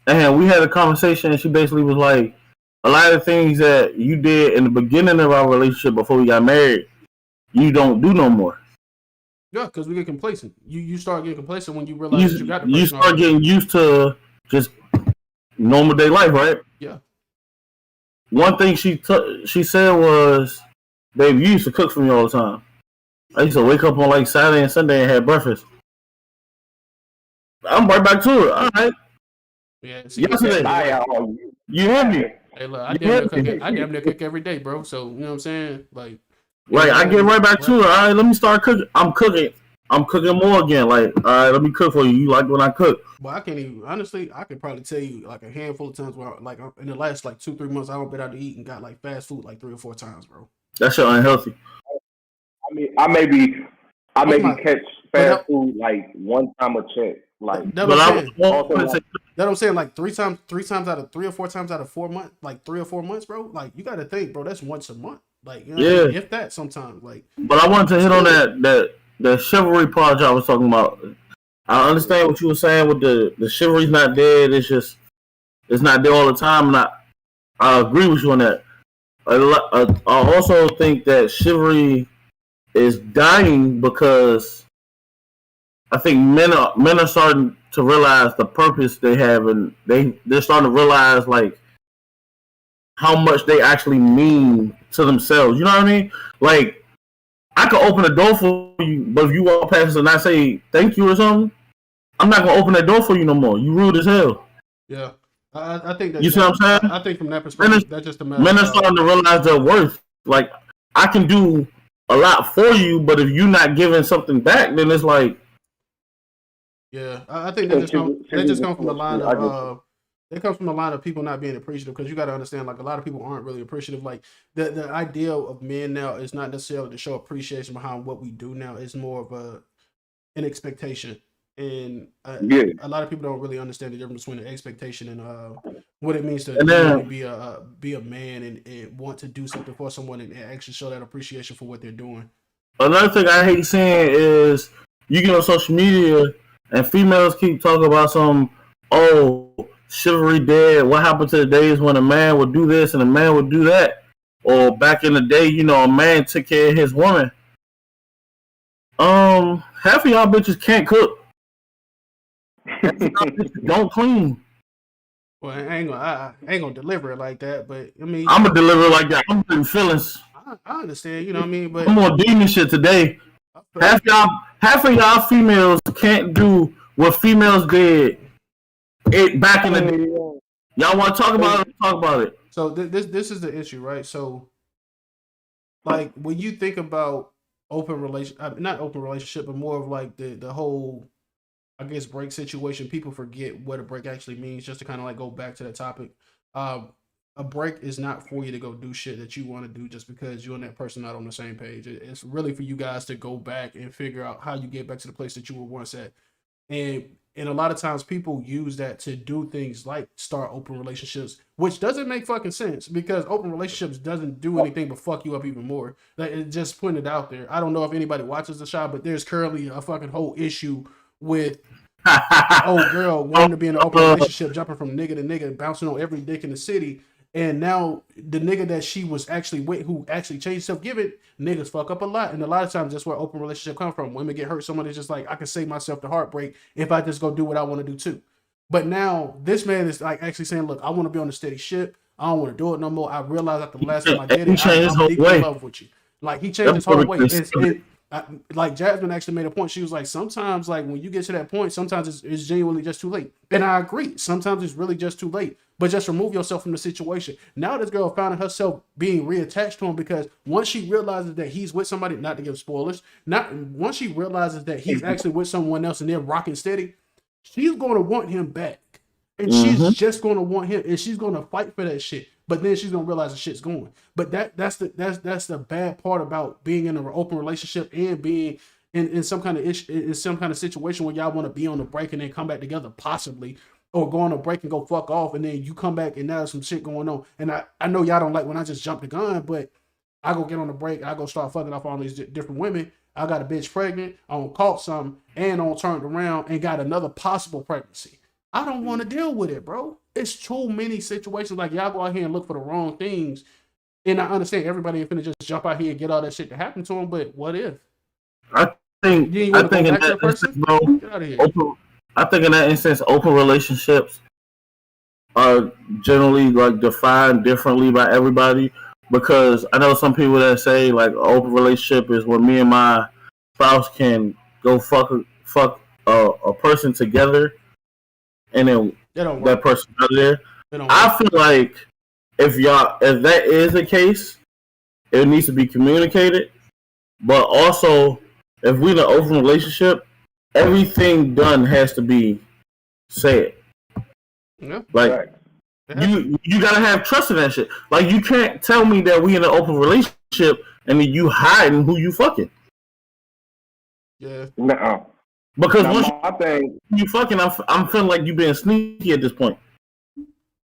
And we had a conversation, and she basically was like, a lot of the things that you did in the beginning of our relationship before we got married, you don't do no more. Yeah, because we get complacent. You start getting complacent when you realize that you got the person. You start getting used to just normal day life, right? Yeah. One thing she said was, "Babe, you used to cook for me all the time. I used to wake up on like Saturday and Sunday and have breakfast." I'm right back to it. All right. Yeah. Yesterday, you hear me? Hey, look, I damn near cook every day, bro. So you know what I'm saying? Like, right. I get right back to it. All right, let me start cooking. I'm cooking I'm cooking more again. Like, all right, let me cook for you. You like when I cook? But I can't even honestly. I could probably tell you like a handful of times where like in the last like 2-3 months I don't been out to eat and got like fast food like 3 or 4 times, bro. That shit unhealthy. I mean, I maybe catch But fast food like one time a check. Like, That But what I I'm was saying. also gonna say, That what I'm saying. Like 3 times out of 3 or 4 times out of 4 months, like 3 or 4 months, bro. Like you got to think, bro. That's once a month. Like you know what I yeah. mean? If that sometimes, like But I wanted to hit on that chivalry part y'all was talking about. I understand what you were saying with the chivalry's not dead. It's not there all the time, and I agree with you on that. I also think that chivalry is dying because I think men are starting to realize the purpose they have, and they're starting to realize like how much they actually mean to themselves. You know what I mean? Like, I could open a door for you, but if you walk past and I say thank you or something, I'm not gonna open that door for you no more. You rude as hell. yeah. I think that You see what I'm saying? I think from that perspective, that's just a matter. Men are starting to realize their worth. Like, I can do a lot for you, but if you're not giving something back, then it's like, yeah. I think that just come from the line of it comes from the line of people not being appreciative because you got to understand like a lot of people aren't really appreciative. Like the ideal of men now is not necessarily to show appreciation behind what we do now. It's more of an expectation. And a lot of people don't really understand the difference between the expectation and what it means to really be a man and want to do something for someone and actually show that appreciation for what they're doing. Another thing I hate seeing is you get on social media and females keep talking about chivalry dead. What happened to the days when a man would do this and a man would do that? Or back in the day, a man took care of his woman. Half of y'all bitches can't cook. Don't clean. Well, I ain't gonna deliver it like that, but I mean, I'm gonna deliver it like that. I'm putting feelings. I understand, you know what I mean, but I'm on demon shit today. Half of y'all females can't do what females did back in the day. Y'all want to talk about it? Talk about it. So this is the issue, right? So, like when you think about not open relationship, but more of like the whole, I guess, break situation, people forget what a break actually means. Just to kind of like go back to that topic, a break is not for you to go do shit that you want to do just because you and that person not on the same page. It's really for you guys to go back and figure out how you get back to the place that you were once at. And a lot of times people use that to do things like start open relationships, which doesn't make fucking sense because open relationships doesn't do anything but fuck you up even more. Like, it just putting it out there. I don't know if anybody watches the show, but there's currently a fucking whole issue with old girl wanting to be in an open relationship, jumping from nigga to nigga, bouncing on every dick in the city. And now the nigga that she was actually with, who actually changed self, niggas fuck up a lot. And a lot of times that's where open relationship come from. Women get hurt. Someone is just like, I can save myself the heartbreak if I just go do what I want to do too. But now this man is like actually saying, look, I want to be on the steady ship. I don't want to do it no more. I realized after the last time I did it, I'm deeply in love with you. Like he changed his whole way. Like Jasmine actually made a point. She was like, sometimes like when you get to that point, sometimes it's genuinely just too late. And I agree. Sometimes it's really just too late. But just remove yourself from the situation. Now this girl found herself being reattached to him because once she realizes that he's with somebody, not to give spoilers, once she realizes that he's actually with someone else and they're rocking steady, she's going to want him back. And she's just going to want him and she's going to fight for that shit. But then she's gonna realize the shit's going. But that's the bad part about being in an open relationship and being in some kind of in some kind of situation where y'all want to be on a break and then come back together possibly, or go on a break and go fuck off and then you come back and now there's some shit going on. And I know y'all don't like when I just jump the gun, but I go get on the break, I go start fucking off all these different women. I got a bitch pregnant, I don't caught something, and I don't turned around and got another possible pregnancy. I don't want to deal with it, bro. It's too many situations. Like, y'all go out here and look for the wrong things. And I understand everybody ain't finna just jump out here and get all that shit to happen to them, but what if? I think in that instance, bro, I think in that instance, open relationships are generally like defined differently by everybody. Because I know some people that say like an open relationship is when me and my spouse can go fuck a person together. And then that person out there. I feel like if that is the case, it needs to be communicated. But also, if we in an open relationship, everything done has to be said. Yeah. Like you gotta have trust in that shit. Like you can't tell me that we in an open relationship and then you hiding who you fucking. Yeah. No. Because Now, once my thing, you fucking, I'm feeling like you being sneaky at this point.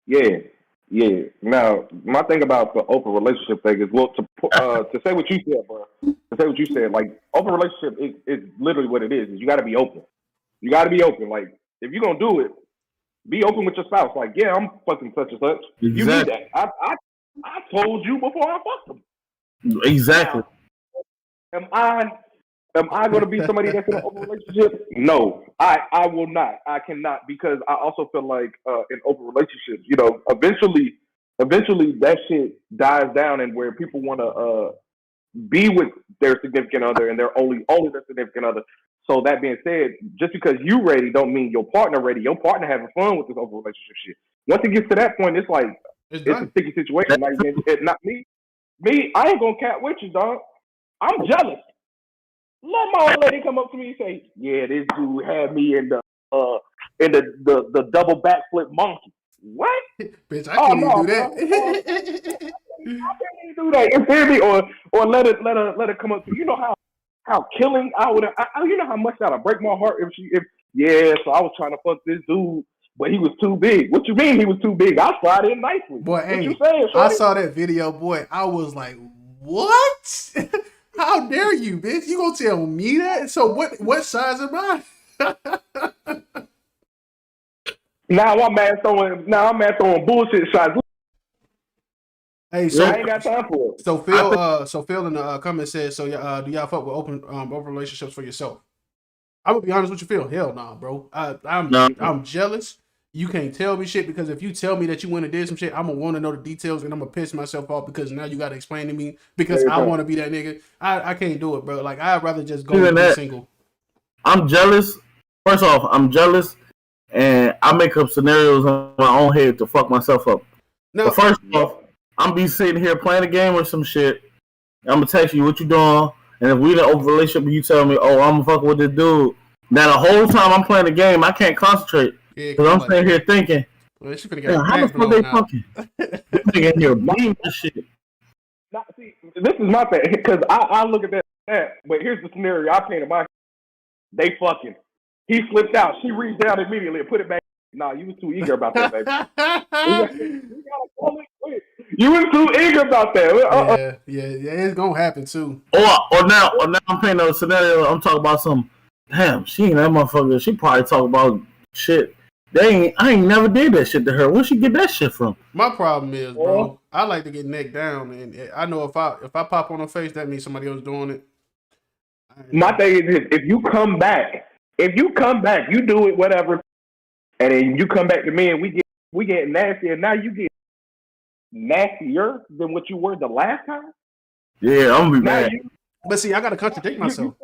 yeah. Now, my thing about the open relationship thing is, well, to say what you said, bro. To say what you said, like open relationship is literally what it is. You got to be open. You got to be open. Like if you're gonna do it, be open with your spouse. Like, yeah, I'm fucking such and such. Exactly. You need that. I told you before I fucked them. Exactly. Now, am I going to be somebody that's in an open relationship? No, I will not. I cannot, because I also feel like in open relationships, you know, eventually that shit dies down, and where people want to be with their significant other, and they're only their significant other. So that being said, just because you ready don't mean your partner ready. Your partner having fun with this open relationship shit. Once it gets to that point, it's like it's a sticky situation. Like it's not me. I ain't gonna cat with you, dog. I'm jealous. Let my old lady come up to me and say, "Yeah, this dude had me in the double backflip monkey." What? Bitch, I can't even do that. I can't even do that. You feel me? Or let it come up to you. You know how killing I would. You know how much that'll break my heart if so I was trying to fuck this dude, but he was too big. What you mean he was too big? I slide in nicely. Boy, what hey, you saying, I saw that video, boy. I was like, what? How dare you, bitch? You gonna tell me that? So what size am I? Now I'm mad throwing bullshit shots. Hey, so I ain't got time for it. So Phil in the comments said, so do y'all fuck with open relationships for yourself? I'm gonna be honest with you, Phil. Hell nah, bro. I'm jealous. You can't tell me shit, because if you tell me that you went and did some shit, I'm gonna want to know the details, and I'm gonna piss myself off because now you gotta explain to me because I want to be that nigga. I can't do it, bro. Like I'd rather just go and be single. I'm jealous. First off, I'm jealous, and I make up scenarios in my own head to fuck myself up. No, but first off, I'm be sitting here playing a game or some shit. I'm gonna text you what you doing, and if we in an open relationship, you tell me, "Oh, I'm fucking with this dude." Now the whole time I'm playing the game, I can't concentrate because I'm sitting here thinking, well, "How the fuck they fucking?" This nigga here beating this shit. Now, see, this is my thing, because I look at that, but here's the scenario I painted my. They fucking. He flipped out. She reached down immediately and put it back. Nah, you was too eager about that, baby. You was too eager about that. Yeah, it's gonna happen too. Or now I'm painting a scenario. I'm talking about some. Damn, she ain't that motherfucker. She probably talk about shit. I ain't never did that shit to her. Where'd she get that shit from? My problem is, bro, I like to get neck down, and I know if I pop on her face, that means somebody else doing it. My thing is, if you come back, you do it, whatever, and then you come back to me, and we get nasty, and now you get nastier than what you were the last time. Yeah, I'm gonna be mad. But see, I gotta contradict myself.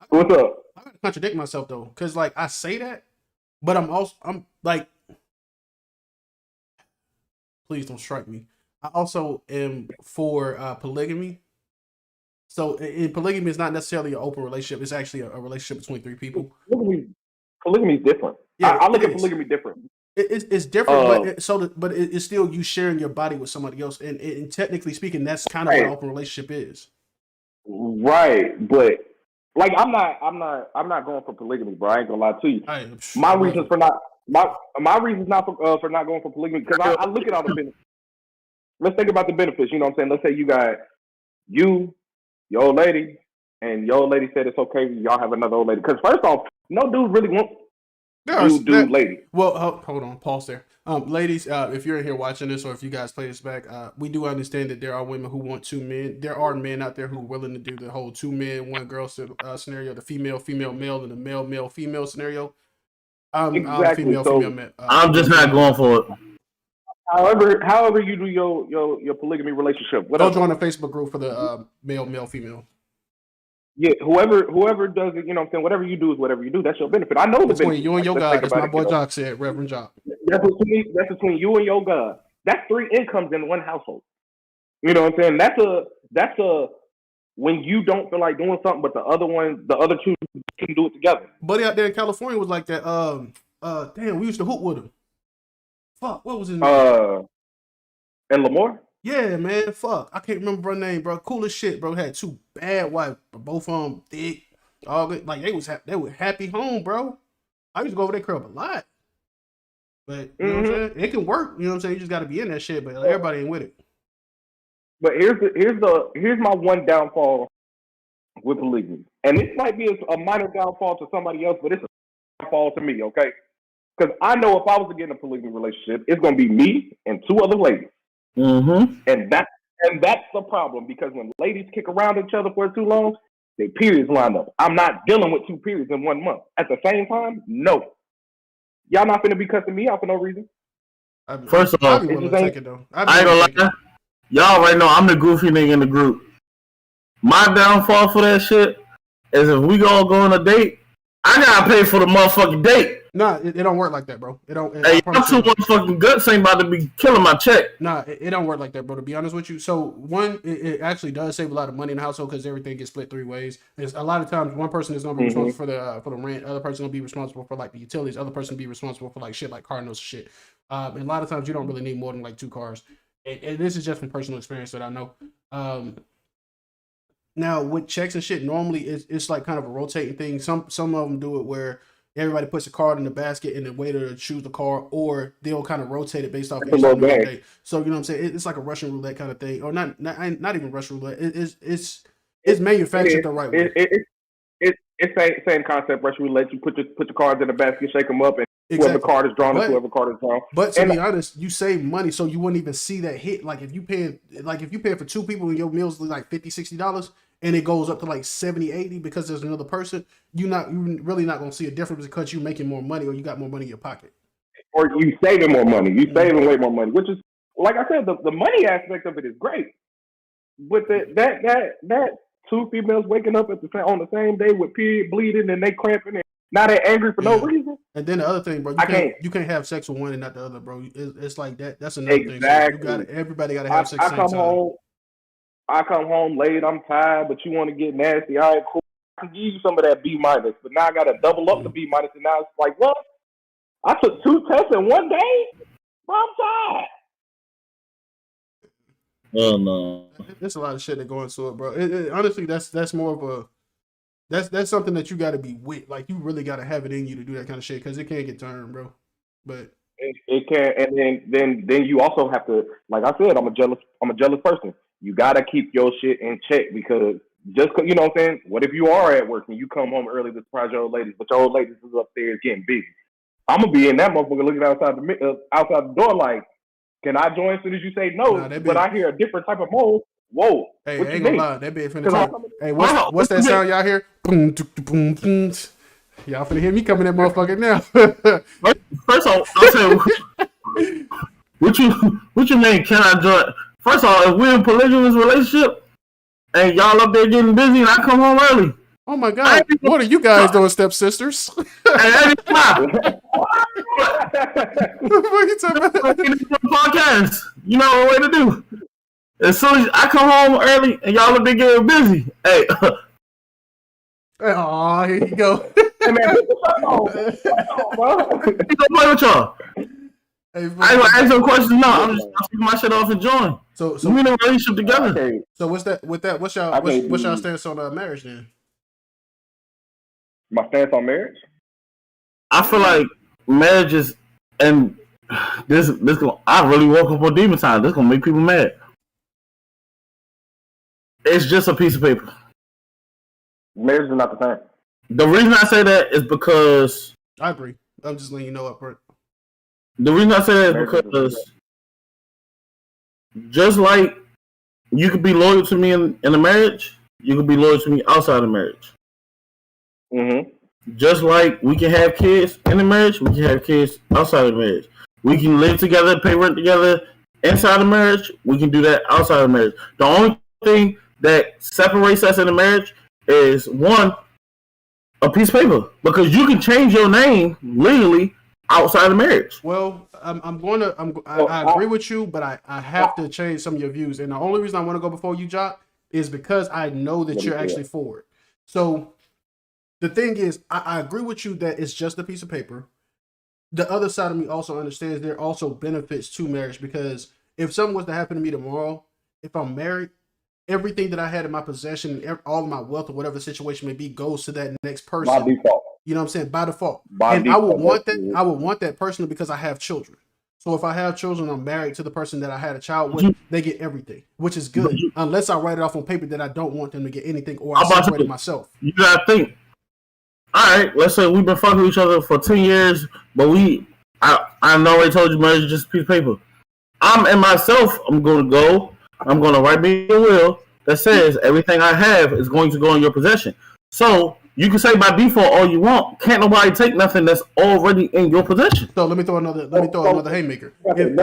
What's up? I gotta contradict myself though, because like I say that, but I'm like, please don't strike me. I also am for polygamy. So in polygamy is not necessarily an open relationship. It's actually a relationship between three people. Polygamy is different. Yeah, I look at polygamy different. It's different, but it's still you sharing your body with somebody else, and technically speaking, that's kind of what an open relationship is. Right, but like I'm not going for polygamy, bro. I ain't gonna lie to you. My reasons for not for not going for polygamy, because I look at all the benefits. Let's think about the benefits. You know what I'm saying? Let's say you got your old lady, and your old lady said it's okay. Y'all have another old lady. Because first off, no dude really wants dude lady. Well, hold on, pause there. Ladies, if you're in here watching this, or if you guys play this back, we do understand that there are women who want two men. There are men out there who are willing to do the whole 2 men, 1 girl scenario, the female male, and the male female scenario. Exactly. Female. I'm just not going for it. However you do your polygamy relationship. Go join a Facebook group for the male female. Yeah, whoever does it, you know what I'm saying? Whatever you do is whatever you do. That's your benefit. I know the benefit. You and your God, as my boy Jock said, Reverend Jock. That's between you and your God. That's 3 incomes in one household. You know what I'm saying? That's a when you don't feel like doing something, but the other two can do it together. Buddy out there in California was like that. Damn, we used to hoop with him. Fuck, what was his name? And Lamar. Yeah, man. Fuck, I can't remember her name, bro. Cool as shit, bro. Had 2 bad wives, but both of them thick. All good. Like they were happy home, bro. I used to go over their crib a lot. But you know what I'm saying? It can work. You know what I'm saying? You just got to be in that shit. But everybody ain't with it. But here's my one downfall with polygamy, and this might be a minor downfall to somebody else, but it's a downfall to me, okay? Because I know if I was to get in a polygamy relationship, it's gonna be me and 2 other ladies, and that's the problem. Because when ladies kick around each other for too long, their periods line up. I'm not dealing with 2 periods in 1 month. At the same time, no, y'all not gonna be cussing me out for no reason. First of all, I ain't gonna lie. Y'all right now, I'm the goofy nigga in the group. My downfall for that shit is if we all go on a date, I gotta pay for the motherfucking date. Nah, it don't work like that, bro. It don't. Hey, y'all 2 motherfucking guts ain't about to be killing my check. Nah, it don't work like that, bro. To be honest with you, so one, it actually does save a lot of money in the household because everything gets split 3 ways. There's a lot of times one person is gonna be responsible for the rent, other person gonna be responsible for like the utilities, other person be responsible for like shit like car notes and shit. And a lot of times you don't really need more than like 2 cars. And this is just from personal experience that I know. Now with checks and shit, normally it's like kind of a rotating thing. Some of them do it where everybody puts a card in the basket and the waiter to choose the card, or they'll kind of rotate it based off each other day. So you know what I'm saying? It's like a Russian roulette kind of thing, or not even Russian roulette. It's manufactured the right way. It's same concept. Russian roulette. You put your cards in the basket, shake them up, and whoever card is drawn, whoever card is drawn. But to be honest, you save money, so you wouldn't even see that hit. Like if you pay for 2 people and your meals like $50-$60, and it goes up to like $70-$80 because there's another person, you're really not gonna see a difference because you're making more money or you got more money in your pocket. Or you saving more money. You saving way more money, which is, like I said, the money aspect of it is great. But that 2 females waking up on the same day with period bleeding and they cramping and now they're angry for no reason. And then the other thing, bro, you can't have sex with one and not the other, bro. It's like that. That's another thing. So everybody got to have sex. I come home late. I'm tired, but you want to get nasty. All right, cool. I can give you some of that B-, but now I got to double up the B-, and now it's like, what? I took 2 tests in 1 day? Bro, I'm tired. Oh no, there's a lot of shit that go into it, bro. Honestly, that's more of a that's something that you got to be with. Like you really got to have it in you to do that kind of shit because it can't get turned, bro. But it can, and then you also have to, like I said, I'm a jealous person. You gotta keep your shit in check because you know what I'm saying. What if you are at work and you come home early to surprise your old ladies, but your old ladies is upstairs getting busy? I'm gonna be in that motherfucker looking outside the door like, can I join as soon as you say no? But I hear a different type of moan. Whoa! Hey, I ain't gonna lie, that bitch finna talk. Hey, what's that sound y'all hear? Boom, boom, boom. Y'all finna hear me coming that motherfucker now. First of all, I'll say, what you mean? Can I join? First of all, if we're in a polygamous relationship and y'all up there getting busy and I come home early. Oh my God. What are you guys doing, stepsisters? Hey, podcast. You know what way to do. As soon as I come home early and y'all up there getting busy. Hey. Oh, here you go. Hey man, Play with y'all. Hey, I ain't gonna ask no questions. No, I'm just taking my shit off and join. So we in a relationship together. Okay. So what's that? With that, what's y'all stance on marriage then? My stance on marriage? I feel like marriage is, and this I really woke up on demon time. This gonna make people mad. It's just a piece of paper. Marriage is not the same. The reason I say that is because I agree. I'm just letting you know up front. The reason I say that is because just like you could be loyal to me in a marriage, you could be loyal to me outside of marriage. Mm-hmm. Just like we can have kids in the marriage, we can have kids outside of marriage. We can live together, pay rent together inside of marriage. We can do that outside of marriage. The only thing that separates us in a marriage is one, a piece of paper, because you can change your name legally outside of marriage. Well, I agree with you, but I have to change some of your views. And the only reason I want to go before you, Jock, is because I know that you're actually for it. So the thing is, I agree with you that it's just a piece of paper. The other side of me also understands there are also benefits to marriage, because if something was to happen to me tomorrow, if I'm married, everything that I had in my possession, all of my wealth or whatever the situation may be, goes to that next person. By default. You know what I'm saying? By default. By and default, I would want that. I would want that personally because I have children. So if I have children, I'm married to the person that I had a child with, they get everything, which is good. Unless I write it off on paper that I don't want them to get anything, or I separate it myself. You gotta think. All right, let's say we've been fucking each other for 10 years, but I already told you marriage is just a piece of paper. I'm going to write me a will that says everything I have is going to go in your possession. So you can say by default all you want. Can't nobody take nothing that's already in your possession. So let me throw another haymaker. Hold on.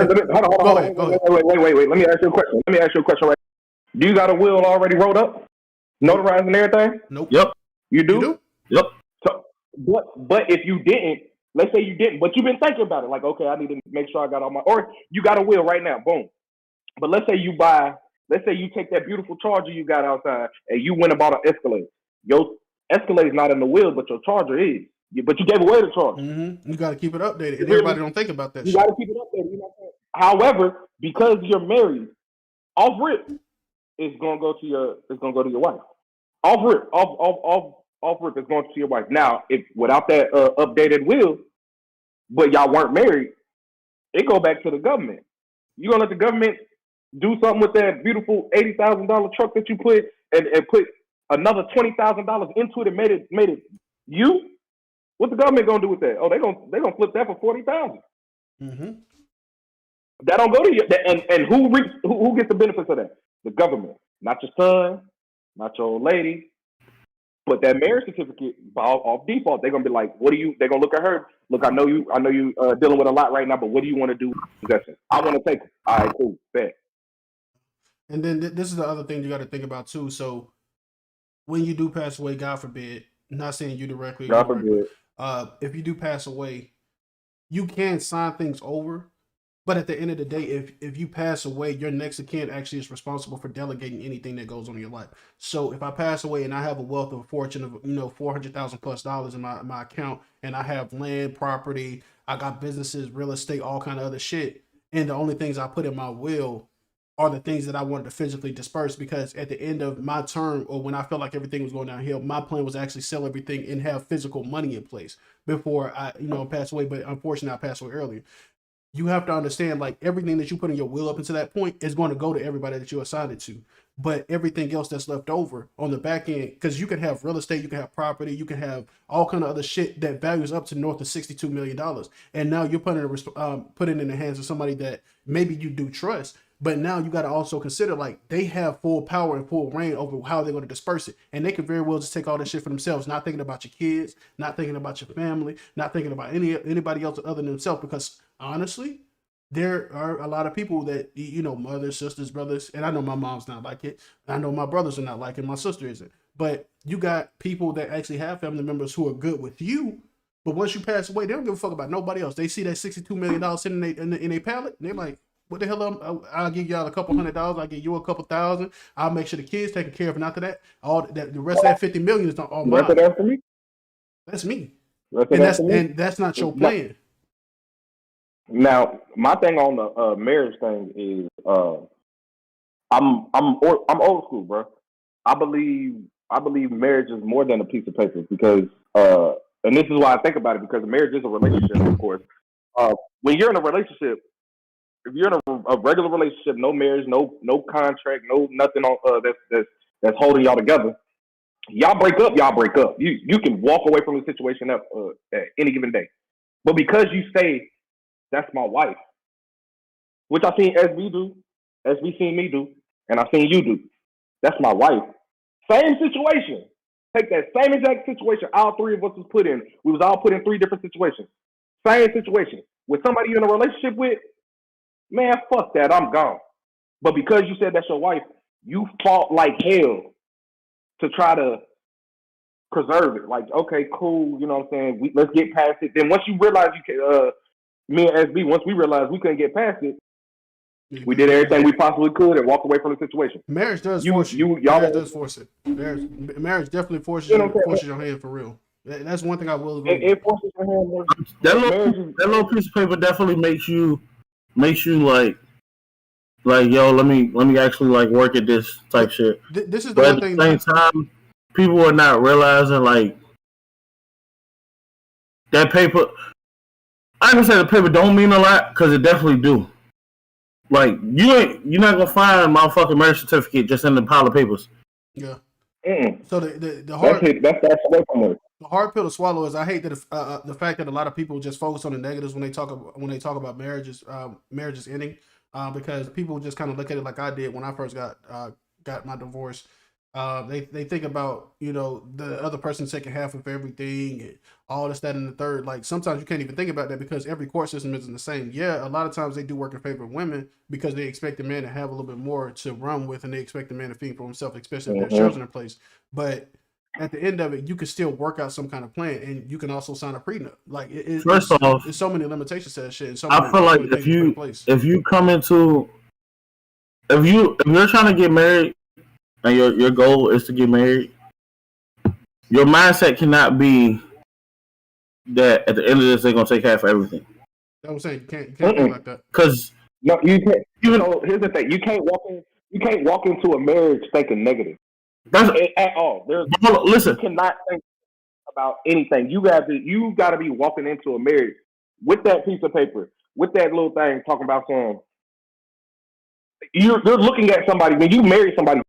Wait. Let me ask you a question. Right? Do you got a will already wrote up, notarized and everything? Nope. Yep. You do? Yep. So, but if you didn't, let's say you didn't, but you've been thinking about it, like, okay, I need to make sure I got all my, or you got a will right now, boom. But let's say you take that beautiful Charger you got outside and you went and bought an Escalade. Your Escalade's not in the will, but your Charger is. But you gave away the Charger. Mm-hmm. You got to keep it updated. And everybody don't think about that. You got to keep it updated. You know what I'm saying? However, because you're married, off rip, it's gonna go to your wife. Off rip, it's going to your wife. Now, if without that updated will, but y'all weren't married, it go back to the government. You gonna let the government do something with that beautiful $80,000 truck that you put and put another $20,000 into it and made it you? What the government gonna do with that? Oh, they gonna flip that for $40,000. Mm-hmm. That don't go to you. And who gets the benefits of that? The government, not your son, not your old lady. But that marriage certificate, off default, they're gonna be like, "What do you?" They're gonna look at her. Look, I know you dealing with a lot right now, but what do you want to do with possession? I want to take it. All right, cool, bet. And then this is the other thing you got to think about too. So when you do pass away, God forbid, not saying you directly, God forbid. If you do pass away, you can sign things over. But at the end of the day, if you pass away, your next of kin actually is responsible for delegating anything that goes on in your life. So if I pass away and I have a wealth of a fortune of $400,000+ in my account, and I have land, property, I got businesses, real estate, all kind of other shit, and the only things I put in my will are the things that I wanted to physically disperse, because at the end of my term, or when I felt like everything was going downhill, my plan was actually sell everything and have physical money in place before I pass away. But unfortunately, I passed away earlier. You have to understand, like, everything that you put in your will up until that point is going to go to everybody that you assigned it to. But everything else that's left over on the back end, because you can have real estate, you can have property, you can have all kind of other shit that values up to north of $62 million. And now you're putting it in the hands of somebody that maybe you do trust. But now you got to also consider, like, they have full power and full reign over how they're going to disperse it. And they could very well just take all that shit for themselves, not thinking about your kids, not thinking about your family, not thinking about anybody else other than themselves. Because honestly, there are a lot of people that, mothers, sisters, brothers, and I know my mom's not like it. I know my brothers are not like it. My sister isn't. But you got people that actually have family members who are good with you. But once you pass away, they don't give a fuck about nobody else. They see that $62 million sitting in a pallet, and they're like, what the hell? I'll give y'all a couple $100. I'll give you a couple $1,000. I'll make sure the kids taken care of. And after that, the rest of that $50 million is all mine. That's me. And that's not your plan. Now, my thing on the marriage thing is, I'm old school, bro. I believe marriage is more than a piece of paper, because, and this is why I think about it, because marriage is a relationship, of course. When you're in a relationship, if you're in a regular relationship, no marriage, no contract, no nothing on that's holding y'all together, y'all break up. You can walk away from the situation at any given day. But because you say, that's my wife, which I've seen SB seen me do, and I've seen you do, that's my wife. Same situation. Take that same exact situation all three of us was put in. We was all put in 3 different situations. Same situation. With somebody you're in a relationship with, man, fuck that, I'm gone. But because you said that's your wife, you fought like hell to try to preserve it. Like, okay, cool, you know what I'm saying? Let's get past it. Then once you realize me and SB, once we realized we couldn't get past it, We did everything we possibly could and walked away from the situation. Marriage does You- force you. you- y'all- Marriage does force it. Marriage definitely forces You know what I'm forces your hand for real. That's one thing I will agree. It forces your hand more. That Marriage little, is- that little piece of paper definitely makes you like yo, let me actually like work at this type shit. This is the But one at thing. the same time, people are not realizing like that paper. I can say the paper don't mean a lot because it definitely do. Like you're not gonna find my fucking marriage certificate just in the pile of papers. Yeah. Mm-mm. So the That's hard it. That's away from us. the hard pill to swallow is I hate that the fact that a lot of people just focus on the negatives when they talk about marriages ending, because people just kind of look at it like I did when I first got my divorce. They think about the other person taking half of everything and all this, that, and the third. Like sometimes you can't even think about that because every court system isn't the same. Yeah, a lot of times they do work in favor of women because they expect the man to have a little bit more to run with, and they expect the man to think for himself, especially if there's children in place. But at the end of it, you can still work out some kind of plan, and you can also sign a prenup. Like First off, there's so many limitations to that shit. And so I many, feel so like many things to put in place. if you're trying to get married and your goal is to get married, your mindset cannot be that at the end of this they're gonna take half of everything. That's what I'm saying. You can't think like that. Because No, you can't. So here's the thing: you can't walk into a marriage thinking negative that's at all. You listen. cannot think about anything. You got to be walking into a marriage with that piece of paper, with that little thing talking about something. You're looking at somebody when you marry somebody.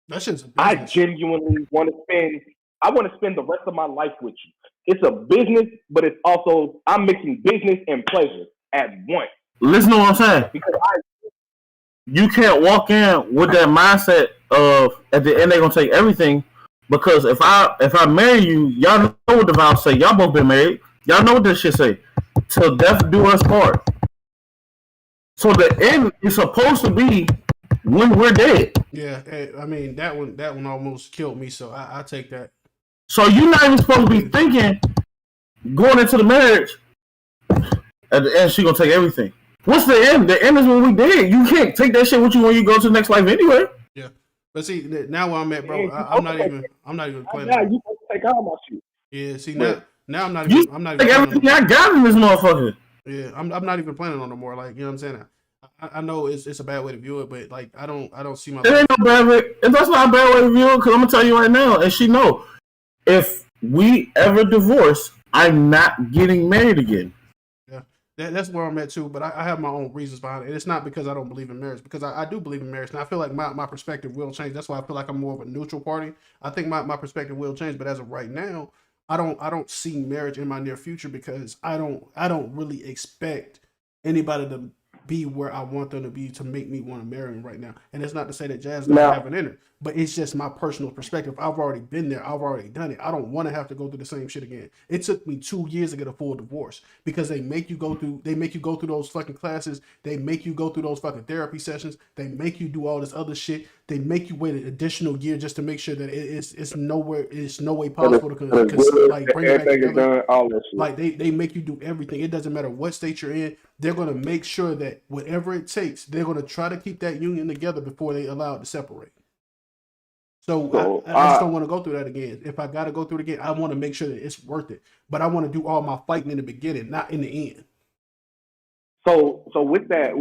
That shit's a I business. genuinely want to spend the rest of my life with you. It's a business, but it's also I'm mixing business and pleasure at once. Listen to what I'm saying. Because You can't walk in with that mindset of at the end they're gonna take everything. Because if I marry you, y'all know what the vows say. Y'all both been married. Y'all know what this shit say. Till death do us part. So the end is supposed to be when we're dead. Yeah, I mean that one almost killed me. So I take that. So you're not even supposed to be thinking going into the marriage. At the end, she gonna take everything. What's the end? The end is when we dead. You can't take that shit with you when you go to the next life anyway. Yeah, but see now where I'm at, bro, I'm not even playing. Yeah, you supposed to take all my shit. Yeah, see Right. now I'm not You even take planning everything I got in this motherfucker. yeah, I'm not even planning on no more. Like, you know what I'm saying? I know it's a bad way to view it, but like I don't see my It ain't no bad way. And that's not a bad way to view it. Because I'm gonna tell you right now, and she know, if we ever divorce, I'm not getting married again. That's where I'm at too, but I have my own reasons behind it. It's not because I don't believe in marriage, because I do believe in marriage, and I feel like my perspective will change. That's why I feel like I'm more of a neutral party. I think my perspective will change, but as of right now, I don't see marriage in my near future because I don't really expect anybody to be where I want them to be to make me want to marry them right now. And it's not to say that Jazz doesn't have an inner, but it's just my personal perspective. I've already been there. I've already done it. I don't want to have to go through the same shit again. It took me 2 years to get a full divorce because they make you go through those fucking classes. They make you go through those fucking therapy sessions. They make you do all this other shit. They make you wait an additional year just to make sure that it's no way possible to like bring it back together. All that shit. Like they make you do everything. It doesn't matter what state you're in. They're gonna make sure that whatever it takes, they're gonna try to keep that union together before they allow it to separate. So I just don't want to go through that again. If I gotta go through it again, I want to make sure that it's worth it. But I want to do all my fighting in the beginning, not in the end. So with that,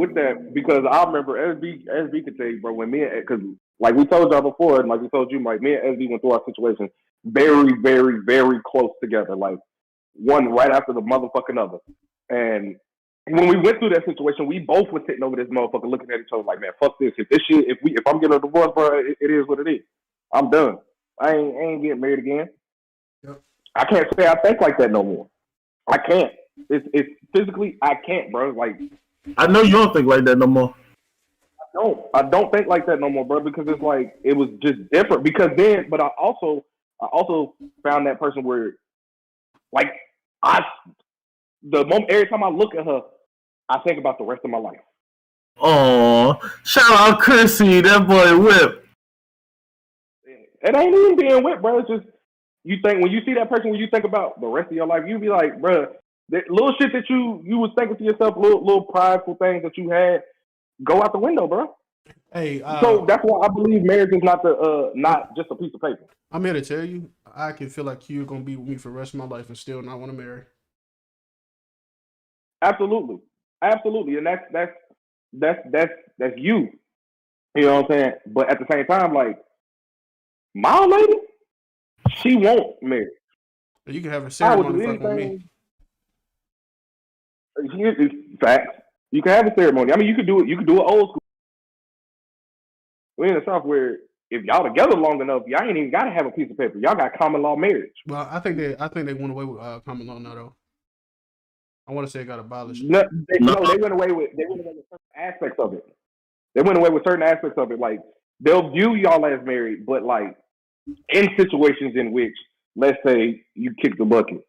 because I remember SB could tell you, bro, when because like we told y'all before, and like we told you, Mike, me and SB went through our situation very, very, very close together, like one right after the motherfucking other. And when we went through that situation, we both were sitting over this motherfucker looking at each other like, man, fuck this. If this shit, if I'm getting a divorce, bro, it is what it is. I'm done. I ain't getting married again. Yep. I can't say I think like that no more. I can't. It's physically I can't, bro. Like I know you don't think like that no more. I don't think like that no more, bro, because it's like it was just different. Because then, but I also found that person where, like, the moment every time I look at her, I think about the rest of my life. Oh, shout out Chrissy, that boy whip. It ain't even being whipped, bro. It's just you think when you see that person, when you think about the rest of your life, you be like, bro, that little shit that you was thinking to yourself, little prideful things that you had, go out the window, bro. Hey, So that's why I believe marriage is not just a piece of paper. I'm here to tell you, I can feel like you're gonna be with me for the rest of my life and still not want to marry. Absolutely, absolutely, and that's you. You know what I'm saying? But at the same time, like my old lady, she won't marry. You can have a I would ceremony do fucking with me. anything. It's facts. You can have a ceremony. I mean, you could do it. You could do it old school. We're in the South where if y'all together long enough, y'all ain't even gotta have a piece of paper. Y'all got common law marriage. Well, I think they went away with common law now though. I want to say it got abolished. No, they went away with certain aspects of it. They went away with certain aspects of it. Like they'll view y'all as married, but like in situations in which, let's say, you kick the bucket,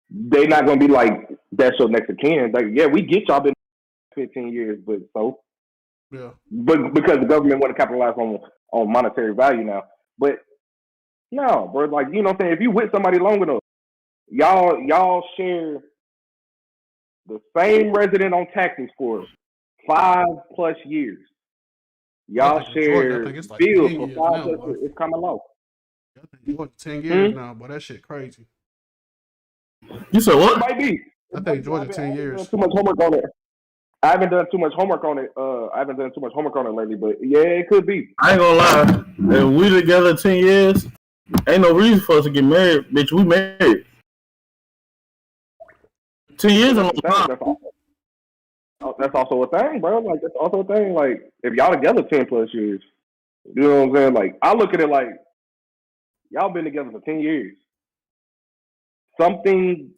they not gonna be like that's your next of kin. Like, yeah, we get y'all been 15 years, but so Yeah. but because the government want to capitalize on monetary value now. But no, bro, like you know what I'm saying, if you with somebody long enough, y'all share the same resident on taxes for 5+ years. Y'all share it's like bills 10 for years 5+ now, boy. years. It's common law. I think Georgia 10 years now, boy. That shit crazy. You said It what? might be. I think Georgia 10 I haven't years. done too much homework on it. I haven't done too much homework on it. I haven't done too much homework on it lately, but yeah, it could be. I ain't gonna lie. If we together 10 years, ain't no reason for us to get married, bitch. We married. 10 years is a long time. That's also a thing, bro. Like that's also a thing. Like if y'all together 10+ years, you know what I'm saying? Like I look at it like y'all been together for 10 years. Something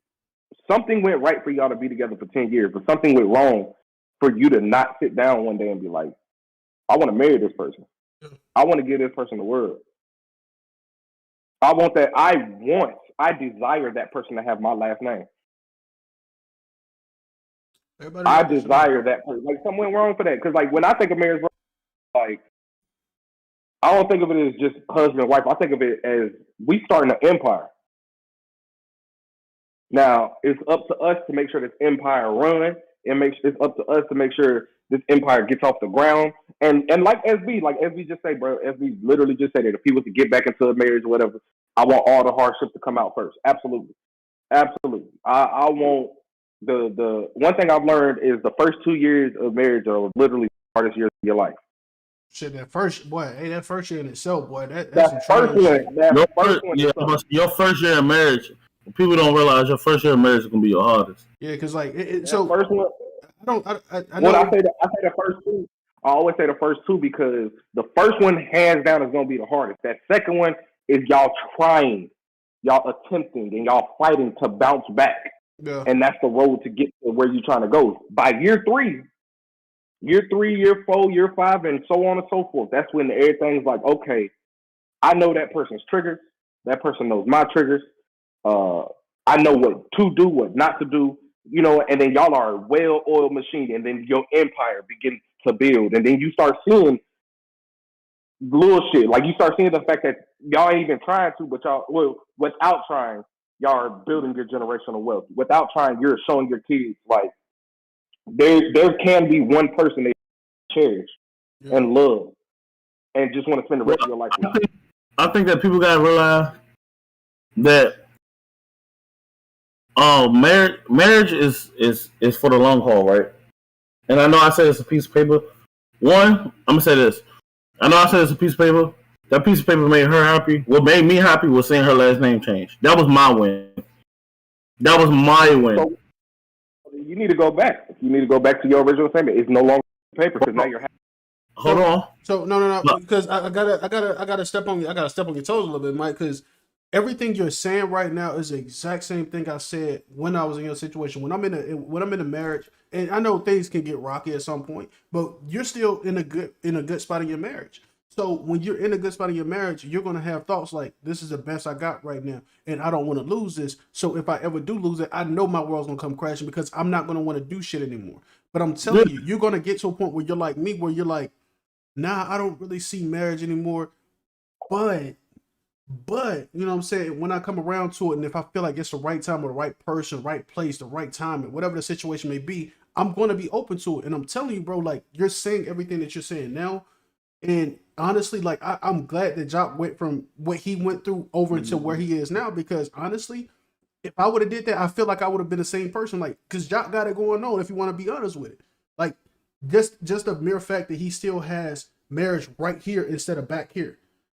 went right for y'all to be together for 10 years, but something went wrong for you to not sit down one day and be like, I want to marry this person. I want to give this person the world. I want that. I desire that person to have my last name. I desire that person. Like something went wrong for that. Because like when I think of marriage, like I don't think of it as just husband and wife. I think of it as we starting an empire. Now it's up to us to make sure this empire runs. It's up to us to make sure this empire gets off the ground. And like SB just say, bro, SB literally just said that if he was to get back into a marriage or whatever, I want all the hardships to come out first. Absolutely. Absolutely. I want the one thing I've learned is the first 2 years of marriage are literally the hardest years of your life. Shit, that first year in itself, boy, that's That first one. Your first year of marriage, people don't realize your first year of marriage is gonna be your hardest. Yeah, because like so first one. I know. When I say the first two, I always say the first two because the first one hands down is gonna be the hardest. That second one is y'all trying, y'all attempting, and y'all fighting to bounce back. Yeah. And that's the road to get to where you're trying to go. By year 3, year 4, year 5, and so on and so forth, that's when everything's like, okay, I know that person's triggers. That person knows my triggers. I know what to do, what not to do, you know, and then y'all are a well-oiled machine, and then your empire begins to build. And then you start seeing little shit. Like you start seeing the fact that y'all ain't even trying to, but without trying, y'all are building your generational wealth. Without trying, you're showing your kids like there can be one person they cherish and love and just want to spend the rest of your life with. I think that people gotta realize that marriage is for the long haul, right? And I know I said it's a piece of paper. One, I'm gonna say this. I know I said it's a piece of paper. That piece of paper made her happy. What made me happy was seeing her last name change. That was my win. That was my win. So, you need to go back. You need to go back to your original statement. It's no longer paper because now you're happy. Hold on. So no, because I gotta step on you. I gotta step on your toes a little bit, Mike. Because everything you're saying right now is the exact same thing I said when I was in your situation. When I'm in a marriage, and I know things can get rocky at some point, but you're still in a good spot in your marriage. So when you're in a good spot in your marriage, you're gonna have thoughts like, "This is the best I got right now, and I don't want to lose this. So if I ever do lose it, I know my world's gonna come crashing because I'm not gonna want to do shit anymore." But I'm telling you, you're gonna get to a point where you're like me, where you're like, "Nah, I don't really see marriage anymore." But you know what I'm saying? When I come around to it, and if I feel like it's the right time or the right person, right place, the right time, and whatever the situation may be, I'm going to be open to it. And I'm telling you, bro, like you're saying everything that you're saying now. And honestly, like I'm glad that Jock went from what he went through over to where he is now, because honestly, if I would have did that, I feel like I would have been the same person. Like, because Jock got it going on, if you want to be honest with it. Like, just the mere fact that he still has marriage right here instead of back here.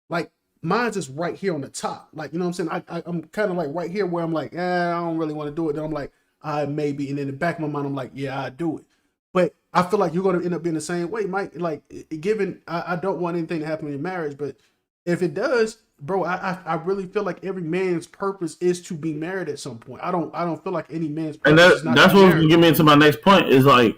Like, mine's is right here on the top. Like, you know what I'm saying? I'm kind of like right here where I'm like, I don't really want to do it. Then I'm like, I maybe. And in the back of my mind, I'm like, yeah, I do it. But I feel like you're going to end up being the same way, Mike. Like, given, I don't want anything to happen in your marriage, but if it does, bro, I really feel like every man's purpose is to be married at some point. I don't feel like any man's purpose And is not that's to be what's married. gonna get me into my next point. Is like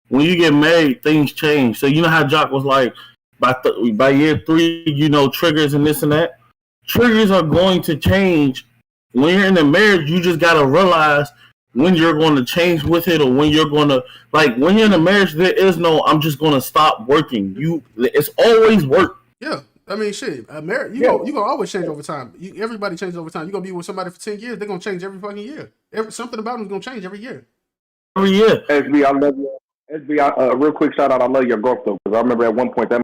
when you get married, things change. So you know how Jock was like, by year 3, you know, triggers and this and that. Triggers are going to change when you're in a marriage. You just gotta realize when you're going to change with it, or when you're going to, like, when you're in a marriage, there is no I'm just going to stop working. It's always work. Yeah. I mean, shit, marriage, you gonna always change over time. Everybody changes over time. You're gonna be with somebody for 10 years, they're gonna change every fucking year. Something about them is gonna change every year. Every year. SB, I love you. SB, real quick shout out. I love your growth though, because I remember at one point that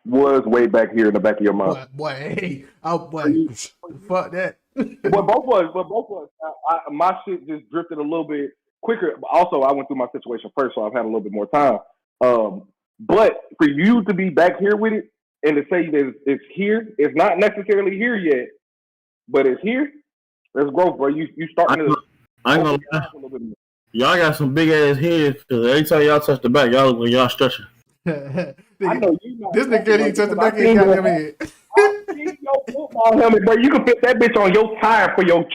was way back here in the back of your mind. Boy, hey, boy, fuck that. But both was. My shit just drifted a little bit quicker. Also, I went through my situation first, so I've had a little bit more time. But for you to be back here with it, and to say that it's here, it's not necessarily here yet, but it's here. There's growth, bro. You starting to. I ain't gonna lie. Y'all got some big ass heads, because every time y'all touch the back, y'all look like y'all stretching. I know you know. This nigga can't even touch the back of his goddamn head. I see your football helmet, bro. You can fit that bitch on your tire for your.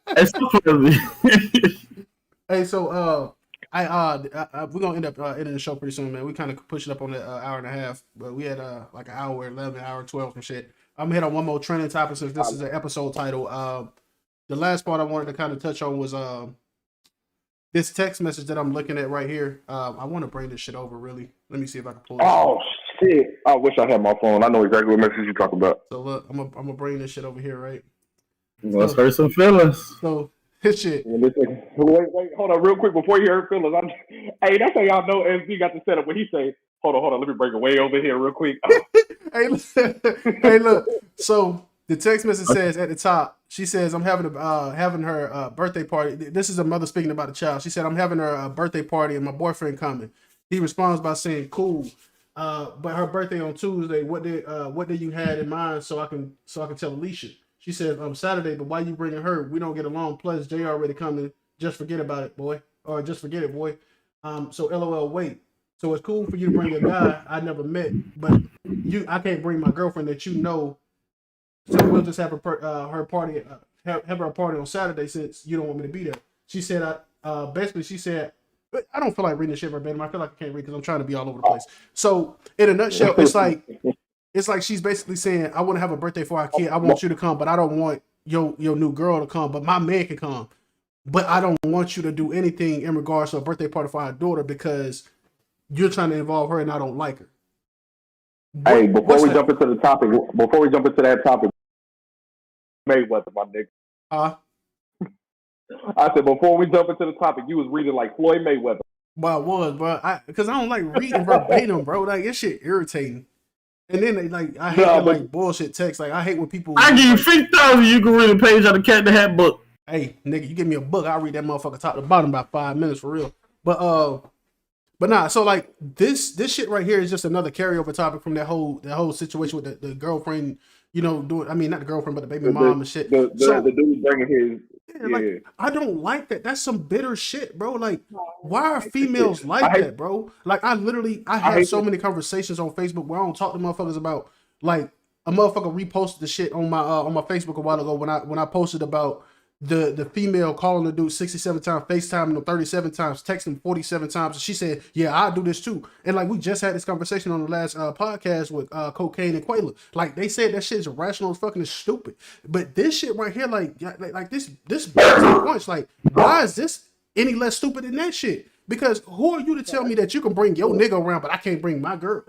It's so crazy. Hey, so we're gonna end up ending the show pretty soon, man. We kind of pushed it up on the hour and a half, but we had like an hour 11, hour 12 and shit. I'm gonna hit on one more trending topic since this is an episode title. The last part I wanted to kind of touch on was this text message that I'm looking at right here. I want to bring this shit over, really. Let me see if I can pull it. Oh shit! I wish I had my phone. I know exactly what message you're talking about. So look, I'm gonna bring this shit over here, right? Let's hurt some feelings. So this shit. Wait, hold on, real quick before you hurt feelings. Hey, that's how y'all know SB got the setup. When he say, "Hold on, let me bring it way over here, real quick." Hey, look. So the text message says at the top, she says, "I'm having her birthday party." This is a mother speaking about the child. She said, "I'm having her birthday party and my boyfriend coming." He responds by saying, "Cool, but her birthday on Tuesday. What did you had in mind so I can tell Alicia?" She said, Saturday, but why you bringing her? We don't get along. Plus, Jay already coming. Just forget about it, boy. Or just forget it, boy. So LOL, wait. So it's cool for you to bring a guy I never met, but I can't bring my girlfriend that you know. So we'll just have her party, have her party on Saturday since you don't want me to be there. She said, basically, she said, but I don't feel like reading this shit verbatim. I feel like I can't read because I'm trying to be all over the place. So in a nutshell, it's like she's basically saying, I want to have a birthday for our kid. I want you to come, but I don't want your new girl to come, but my man can come. But I don't want you to do anything in regards to a birthday party for our daughter because you're trying to involve her and I don't like her. Hey, before we jump into that topic, Mayweather, my nigga. I said, before we jump into the topic, you was reading like Floyd Mayweather. Well, I was, bro. Because I don't like reading verbatim, bro. Like, this shit irritating. And then, I hate bullshit text. Like, I hate when people... I give you 50,000, you can read a page out of Cat in the Hat book. Hey, nigga, you give me a book, I'll read that motherfucker top to bottom about 5 minutes, for real. But nah, so, like, this shit right here is just another carryover topic from that whole situation with the girlfriend, you know, not the girlfriend, but the baby mom and shit. The dude bringing his... Yeah, like, I don't like that. That's some bitter shit, bro. Like, why are females like that, bro? Like, I had so many conversations on Facebook where I don't talk to motherfuckers about, like, a motherfucker reposted the shit on my Facebook a while ago when I posted about the female calling the dude 67 times, FaceTiming him 37 times, texting 47 times. And she said, yeah, I do this too. And like, we just had this conversation on the last podcast with Cocaine and Quayla. Like, they said that shit is irrational as fucking stupid. But this shit right here, like this points, like, why is this any less stupid than that shit? Because who are you to tell me that you can bring your nigga around, but I can't bring my girl?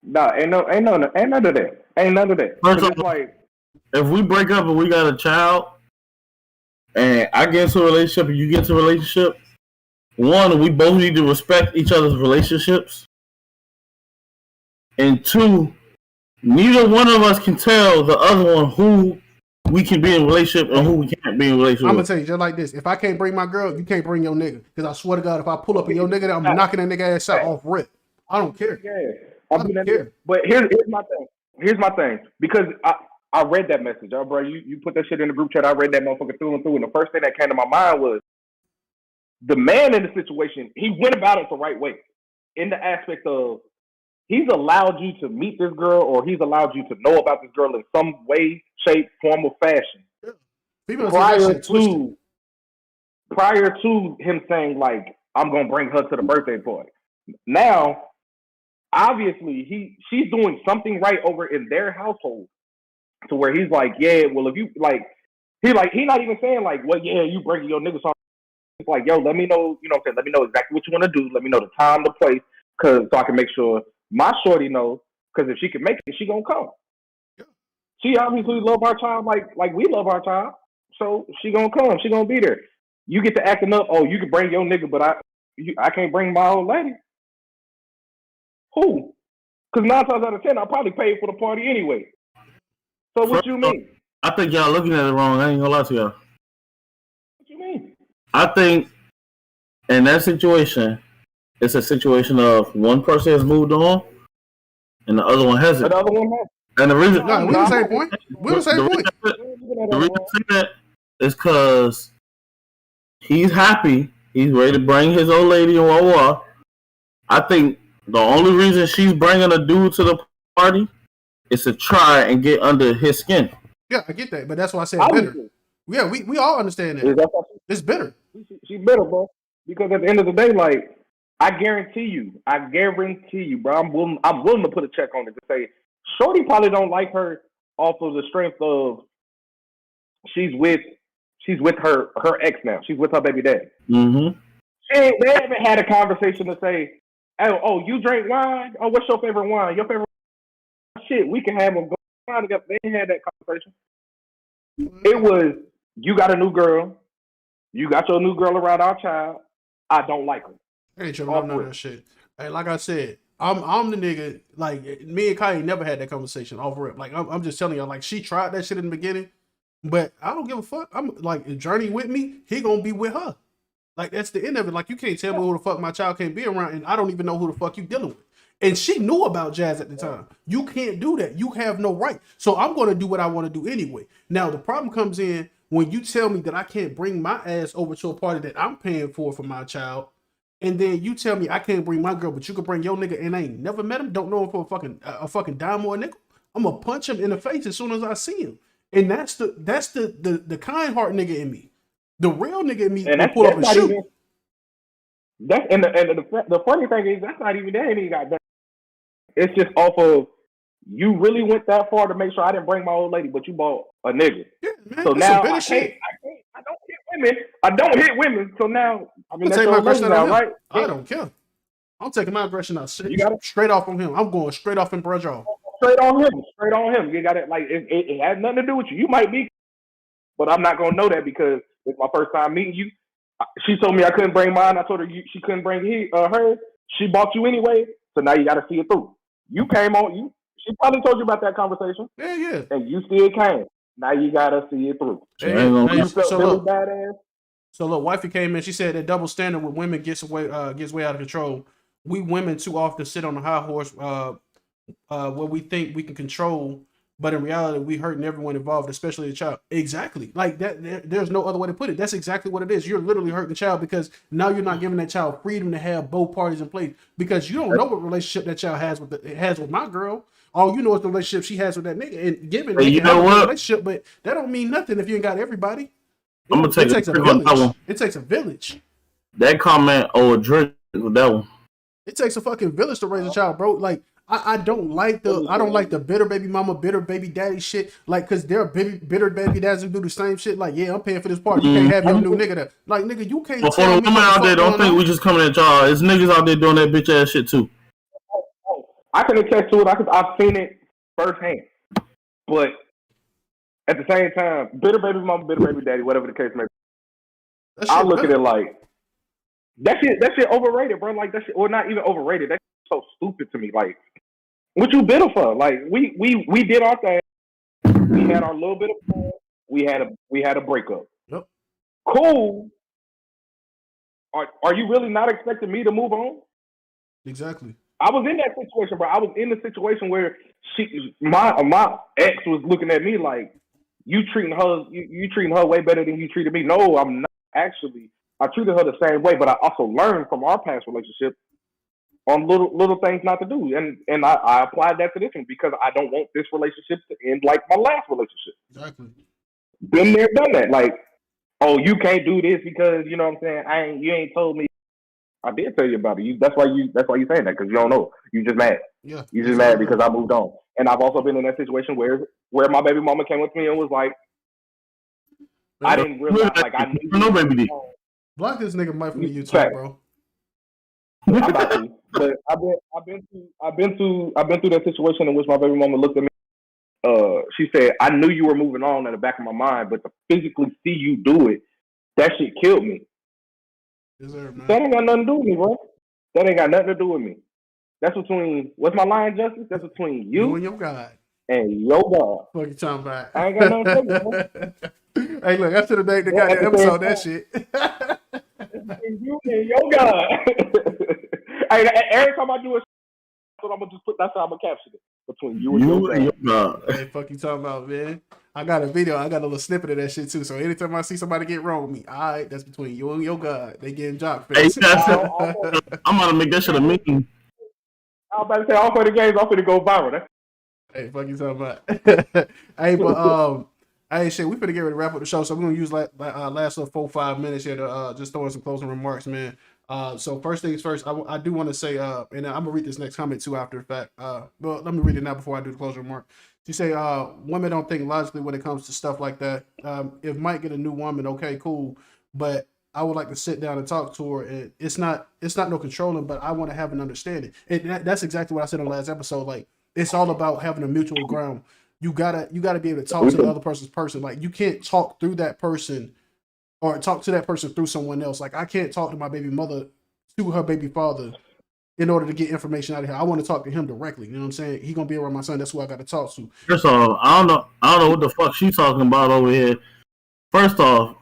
Nah, ain't none of that. Ain't none of that. It's like, if we break up and we got a child, and I get into a relationship and you get into a relationship, one, we both need to respect each other's relationships, and two, neither one of us can tell the other one who we can be in a relationship and who we can't be in a relationship I'm gonna with. tell you just like this: if I can't bring my girl, you can't bring your nigga. Because I swear to God, if I pull up on your nigga, I'm knocking that nigga ass out off rip. I don't care. Yeah, I don't care. But here's my thing. Here's my thing. Because I read that message, bro. You put that shit in the group chat. I read that motherfucker through and through, and the first thing that came to my mind was the man in the situation. He went about it the right way, in the aspect of he's allowed you to meet this girl, or he's allowed you to know about this girl in some way, shape, form, or fashion. Yeah. Prior to him saying like, I'm gonna bring her to the birthday party. Now, obviously, she's doing something right over in their household, to where he's like, yeah, well, if you like, he's not even saying like, well, yeah, you bringing your niggas on. It's like, yo, let me know, you know what I'm saying? Let me know exactly what you want to do. Let me know the time, the place, so I can make sure my shorty knows. Because if she can make it, she gonna come. Yeah. She obviously love our child like we love our child, so she gonna come. She gonna be there. You get to acting up. Oh, you can bring your nigga, but I can't bring my old lady. Who? Because 9 times out of 10, I probably paid for the party anyway. So what you mean? I think y'all looking at it wrong. I ain't gonna lie to y'all. What you mean? I think in that situation, it's a situation of one person has moved on and the other one hasn't. The other one has. And the reason, we're the same point. We're the same point. The reason I say that is because he's happy. He's ready to bring his old lady and wah. I think the only reason she's bringing a dude to the party is to try and get under his skin. Yeah, I get that, but that's why I said bitter. Yeah, we all understand that. It's bitter. She's bitter, bro. Because at the end of the day, like, I guarantee you, bro, I'm willing to put a check on it to say, shorty probably don't like her off of the strength of she's with her ex now. She's with her baby daddy. Mm-hmm. They haven't had a conversation to say, oh, you drink wine? Oh, what's your favorite wine? Your favorite wine? Shit, we can have them go wine together. They ain't had that conversation. It was, you got a new girl. You got your new girl around our child. I don't like her. Hey, Trevor, I'm not that shit. Hey, like I said, I'm the nigga. Like, me and Kai never had that conversation off rip. Like, I'm just telling y'all. Like, she tried that shit in the beginning, but I don't give a fuck. I'm like, if Journey with me, he gonna be with her. Like, that's the end of it. Like, you can't tell me who the fuck my child can't be around, and I don't even know who the fuck you dealing with. And she knew about Jazz at the time. You can't do that. You have no right. So I'm gonna do what I want to do anyway. Now the problem comes in when you tell me that I can't bring my ass over to a party that I'm paying for my child, and then you tell me I can't bring my girl, but you can bring your nigga, and I ain't never met him, don't know him for a fucking dime or a nickel. I'm gonna punch him in the face as soon as I see him. And that's the kind heart nigga in me. The real nigga in me will pull up and shoot. The funny thing is that's not even that. Ain't even got done. It's just off of you really went that far to make sure I didn't bring my old lady, but you bought a nigga. Yeah, man, so now I don't hit women. I don't hit women. So now that's take my aggression out, right? I don't care. I'm taking my aggression out straight off from him. I'm going straight off in brush off. Straight on him. You got it. Like it has nothing to do with you. You might be, but I'm not gonna know that because it's my first time meeting you. She told me I couldn't bring mine. I told her she couldn't bring hers. She bought you anyway. So now you got to see it through. You came on. She probably told you about that conversation. Yeah. And you still came. Now you got to see it through. So look, wifey came in. She said that double standard with women gets way out of control. We women too often sit on the high horse where we think we can control, but in reality, we hurting everyone involved, especially the child. Exactly. Like that. There's no other way to put it. That's exactly what it is. You're literally hurting the child because now you're not giving that child freedom to have both parties in place because you don't know what relationship that child has with my girl. All you know is the relationship she has with that nigga. And given that you know what relationship, but that don't mean nothing if you ain't got everybody. I'm gonna take it takes a village. It takes a village. That comment or a drink with that one. It takes a fucking village to raise a child, bro. Like I don't like the bitter baby mama, bitter baby daddy shit. Like, cause there are bitter baby dads who do the same shit. Like, yeah, I'm paying for this party. You can't have your new nigga there. Like, nigga, you can't. But for the women out there, don't think we just coming at y'all. It's niggas out there doing that bitch ass shit too. I can attest to it. I've seen it firsthand. But at the same time, bitter baby mama, bitter baby daddy, whatever the case may be, I look at it like That shit overrated, bro. Like that shit, or not even overrated. That's so stupid to me. Like, what you bitter for? Like, we did our thing. We had our little bit of fun. We had a breakup. Yep. Cool. Are you really not expecting me to move on? Exactly. I was in that situation, bro. I was in the situation where my ex was looking at me like, you treating her way better than you treated me. No, I'm not actually. I treated her the same way, but I also learned from our past relationship on little things not to do, and I applied that to this one because I don't want this relationship to end like my last relationship. Exactly. Been there, done that. Like, oh, you can't do this because you know what I'm saying. You ain't told me. I did tell you about it. That's why you saying that because you don't know. You just mad. Yeah. You just mad because I moved on. And I've also been in that situation where my baby mama came up to me and was like, I didn't realize like I knew. No baby D. Block this nigga Mike from the YouTube, bro. I'm about to, but I've been through that situation in which my baby mama looked at me. She said, I knew you were moving on in the back of my mind, but to physically see you do it, that shit killed me. Yes, sir, man. That ain't got nothing to do with me, bro. That ain't got nothing to do with me. That's between, what's my line, Justice? That's between you and your God. And your God. What you talking about? I ain't got nothing to say, bro. Hey, look, I should have named the goddamn episode that shit. You and your God. Hey, every time I do it, I'm gonna just put. That's how I'm gonna caption it. Between you and your God. Hey, fuck you talking about, man? I got a video. I got a little snippet of that shit too. So anytime I see somebody get wrong with me, all right, that's between you and your God. They getting jock face. Hey, I'm gonna make that shit a meme. I'm about to say all for the games. I'm gonna go viral. That's hey, fuck you talking about? Hey, but hey, shit, we finna get ready to wrap up the show, so we're gonna use last little 4-5 minutes here to just throw in some closing remarks, man. So first things first, I do want to say, and I'm gonna read this next comment too after the fact. But let me read it now before I do the closing remark. You say, women don't think logically when it comes to stuff like that. If Mike get a new woman, okay, cool, but I would like to sit down and talk to her. And it's not no controlling, but I want to have an understanding. That's exactly what I said in the last episode. Like, it's all about having a mutual ground. You gotta be able to talk to the other person's person. Like, you can't talk through that person or talk to that person through someone else. Like, I can't talk to my baby mother to her baby father in order to get information out of her. I want to talk to him directly. You know what I'm saying? He gonna be around my son. That's who I got to talk to. First off, I don't know what the fuck she talking about over here. First off,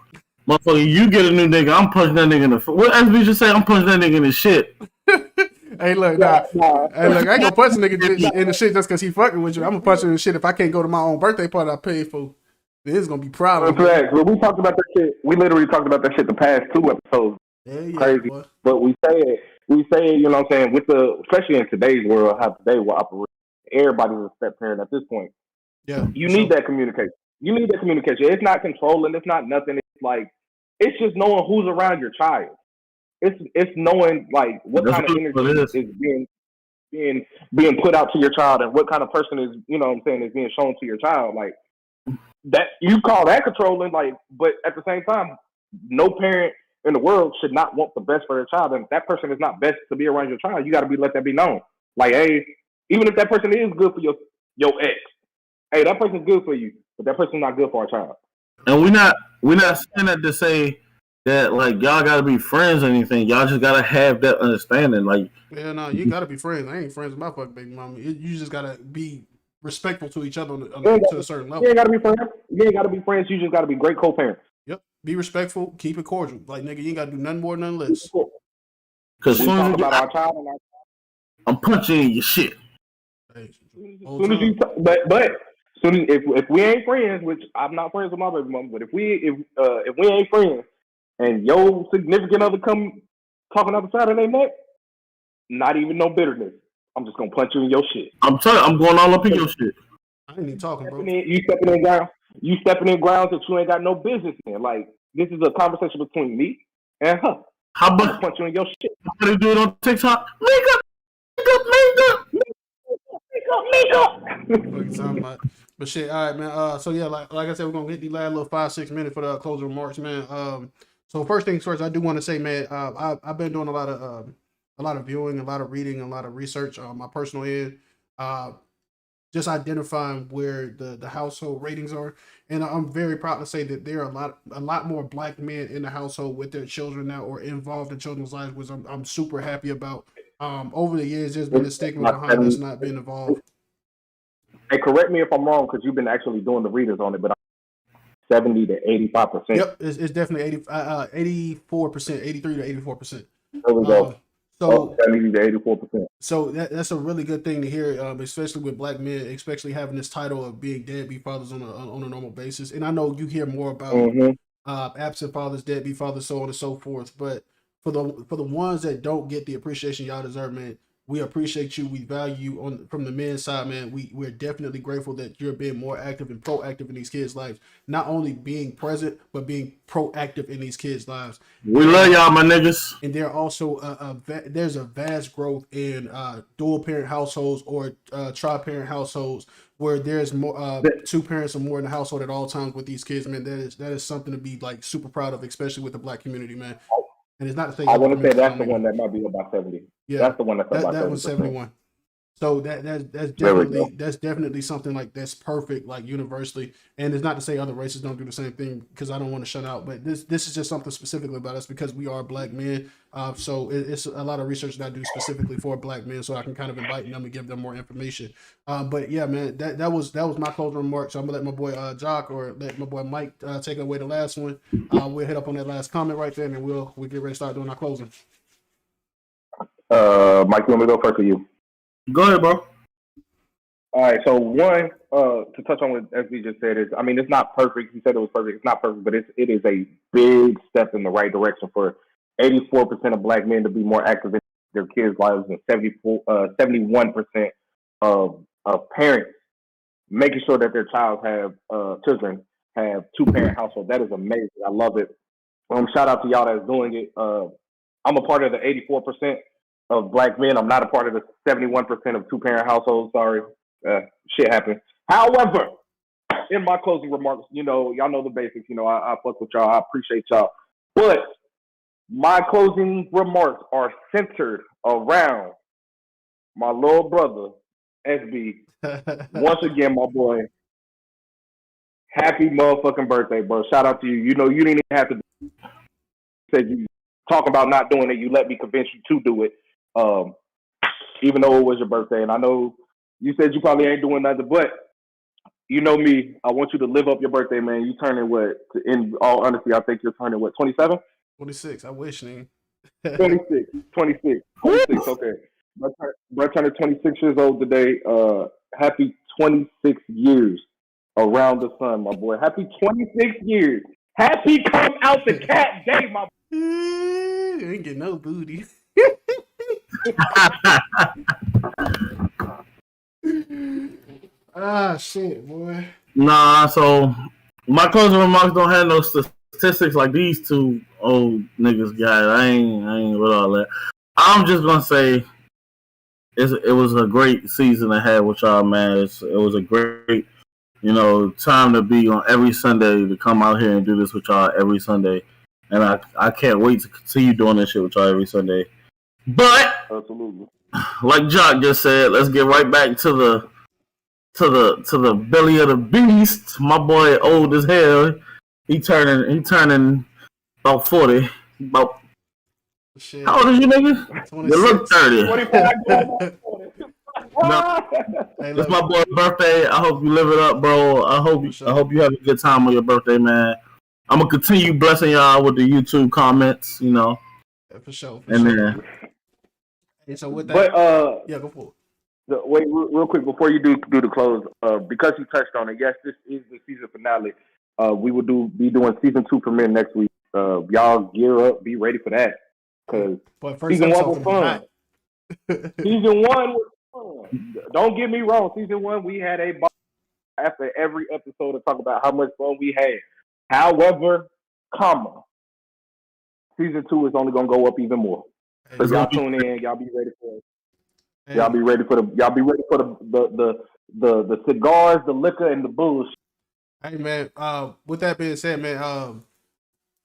motherfucker, you get a new nigga, I'm punching that nigga in the. What SB just say? I'm punching that nigga in the shit. Hey, look, Hey, look, I ain't gonna punch a nigga in the shit just because he fucking with you. I'm gonna punch him in the shit if I can't go to my own birthday party I paid for. This is gonna be problem. When we talked about that shit, we literally talked about that shit the past 2 episodes. Yeah, crazy. Boy. But we say it, you know what I'm saying, especially in today's world, how today will operate. Everybody's a step parent at this point. Yeah. You need that communication. It's not controlling, it's not nothing. It's like, it's just knowing who's around your child. It's knowing like what kind of energy is being put out to your child and what kind of person is, you know what I'm saying, is being shown to your child. Like, that you call that controlling, like, but at the same time, no parent in the world should not want the best for their child. And if that person is not best to be around your child, you got to let that be known. Like, hey, even if that person is good for your ex, hey, that person's good for you, but that person's not good for our child. And we're not saying that to say that like y'all gotta be friends or anything. Y'all just gotta have that understanding. Like, yeah, no, you gotta be friends. I ain't friends with my fucking baby mama. You just gotta be respectful to each other to a certain level. You ain't gotta be friends. You just gotta be great co-parents. Yep. Be respectful. Keep it cordial. Like, nigga, you ain't gotta do nothing more, nothing less. Because we talk about our child and I'm punching in your shit. Hey, if we ain't friends, which I'm not friends with my baby mama, but if we ain't friends and your significant other come talking out the side of their neck, not even no bitterness. I'm just gonna punch you in your shit. I'm going all up in your shit. I ain't even talking, bro. You stepping in grounds that you ain't got no business in. Like, this is a conversation between me and her. How about punch you in your shit? How do you do it on TikTok? Make up. What you talking about? But shit, all right, man. So yeah, like I said, we're gonna get the last little 5-6 minutes for the closing remarks, man. So first things first, I do want to say, man, I've been doing a lot of viewing, a lot of reading, a lot of research on my personal end. just identifying where the household ratings are. And I'm very proud to say that there are a lot more black men in the household with their children now or involved in children's lives, which I'm super happy about. Over the years, there's been a stigma Like behind us not being involved. Hey, correct me if I'm wrong, because you've been actually doing the readers on it, but 70 to 85%. Yep, it's definitely 84%, 83 to 84%. There we go. So 70 to 84%. So that's a really good thing to hear, especially with black men, especially having this title of being deadbeat fathers on a normal basis. And I know you hear more about absent fathers, deadbeat fathers, so on and so forth. But for the ones that don't get the appreciation y'all deserve, man, we appreciate you. We value you from the men's side, man. We're definitely grateful that you're being more active and proactive in these kids' lives. Not only being present, but being proactive in these kids' lives. We love y'all, my niggas. And there also there's a vast growth in dual parent households or tri-parent households where there's more two parents or more in the household at all times with these kids, man. That is something to be like super proud of, especially with the black community, man. And it's not to say I want to say that's the one that might be about 70. Yeah, that's the one that's about that 70%. was 71. So that's definitely something like that's perfect, like universally. And it's not to say other races don't do the same thing, because I don't want to shut out. But this is just something specifically about us because we are black men. So it's a lot of research that I do specifically for black men, so I can kind of invite them and give them more information. But yeah, man, that was my closing remarks. So I'm gonna let my boy Jock or let my boy Mike take away the last one. We'll hit up on that last comment right there, and then we'll get ready to start doing our closing. Mike, you want me to go first or you? Go ahead, bro. All right. So one, to touch on what SB just said is, I mean, it's not perfect. He said it was perfect. It's not perfect, but it is a big step in the right direction for 84% of black men to be more active in their kids' lives, and 71% of parents making sure that their children have two-parent household. That is amazing. I love it. Shout out to y'all that's doing it. I'm a part of the 84% of black men. I'm not a part of the 71% of two-parent households. Sorry, shit happens. However, in my closing remarks, y'all know the basics. I fuck with y'all. I appreciate y'all. But my closing remarks are centered around my little brother, SB. Once again, my boy, happy motherfucking birthday, bro. Shout out to you. You didn't even have to say you talk about not doing it. You let me convince you to do it. Even though it was your birthday, and I know you said you probably ain't doing nothing, but you know me, I want you to live up your birthday, man. You turning what? In all honesty, I think you're turning what? 27? 26. I wish, nigga. 26. Okay. Bro turning 26 years old today. Happy 26 years around the sun, my boy. Happy 26 years. Happy come out the cat day, my boy. You ain't getting no booty. Shit, boy. Nah, so my closing remarks don't have no statistics like these two old niggas got. I ain't with all that. I'm just gonna say it was a great season I had with y'all, man. It was a great, time to be on every Sunday, to come out here and do this with y'all every Sunday. And I can't wait to continue doing this shit with y'all every Sunday. But absolutely, like Jock just said, let's get right back to the belly of the beast. My boy old as hell. He turning about 40. About shit. How old is you, nigga? 26. You look 30. 25. No, it's my boy's birthday. I hope you live it up, bro. I hope you have a good time on your birthday, man. I'm gonna continue blessing y'all with the YouTube comments, Yeah, for sure. Then, and so with that, but yeah, go for it. Wait, real quick before you do the close, because you touched on it. Yes, this is the season finale. We will be doing season 2 premiere next week. Y'all gear up, be ready for that, because season 1 was fun. Season 1 was fun. Don't get me wrong. Season 1, we had a ball after every episode to talk about how much fun we had. However, season 2 is only gonna go up even more. So y'all tune in. Y'all be ready for it. Y'all be ready for the cigars, the liquor, and the bullshit. Hey man, with that being said, man,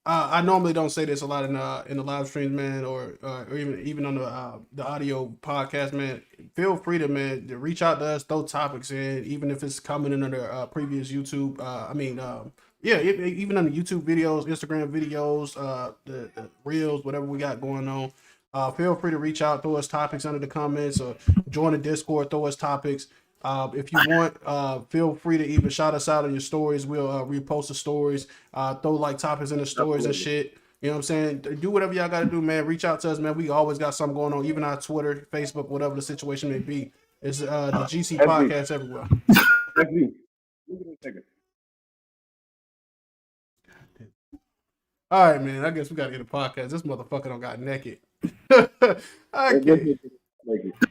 I normally don't say this a lot in the live streams, man, or even on the audio podcast, man. Feel free to to reach out to us, throw topics in, even if it's coming in under previous YouTube. Even on the YouTube videos, Instagram videos, the reels, whatever we got going on. Feel free to reach out, throw us topics under the comments, or join the Discord, throw us topics. If you want, feel free to even shout us out on your stories. We'll repost the stories, throw like topics in the stories and shit. You know what I'm saying? Do whatever y'all got to do, man. Reach out to us, man. We always got something going on, even on Twitter, Facebook, whatever the situation may be. It's the GC podcast everywhere. That's you. Look at this second. All right, man. I guess we got to get a podcast. This motherfucker don't got naked. Okay.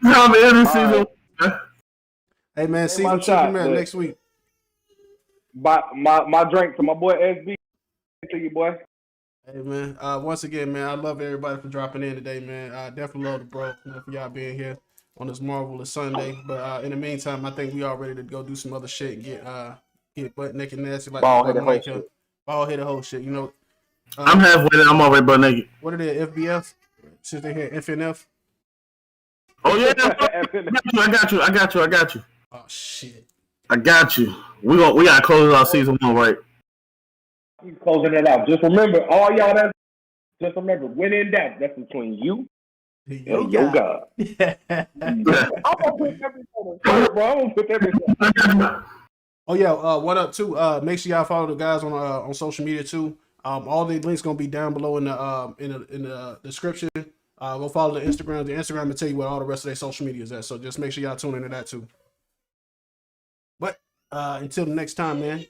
Tom Anderson. Hey, man. Hey, See my you shot, man next week. My drink to my boy SB. To you, boy. Hey, man. Once again, man, I love everybody for dropping in today, man. I definitely love the bro for y'all being here on this marvelous Sunday. But in the meantime, I think we all ready to go do some other shit and get butt naked nasty like ball-headed whole shit. You know. I'm halfway there. I'm already butt naked. What are they? FBF? Since they had FNF. Oh yeah, I got you. Oh shit. I got you. We gotta close out season 1 right. Keep closing it out. Just remember, all y'all that. Just remember, when in doubt, that's between you and your God. I'm gonna put everything, bro. Oh yeah, what up too? Make sure y'all follow the guys on social media too. All the links gonna be down below in the description. Go follow the Instagram. The Instagram will tell you what all the rest of their social media is at. So just make sure y'all tune into that too. But until the next time, man.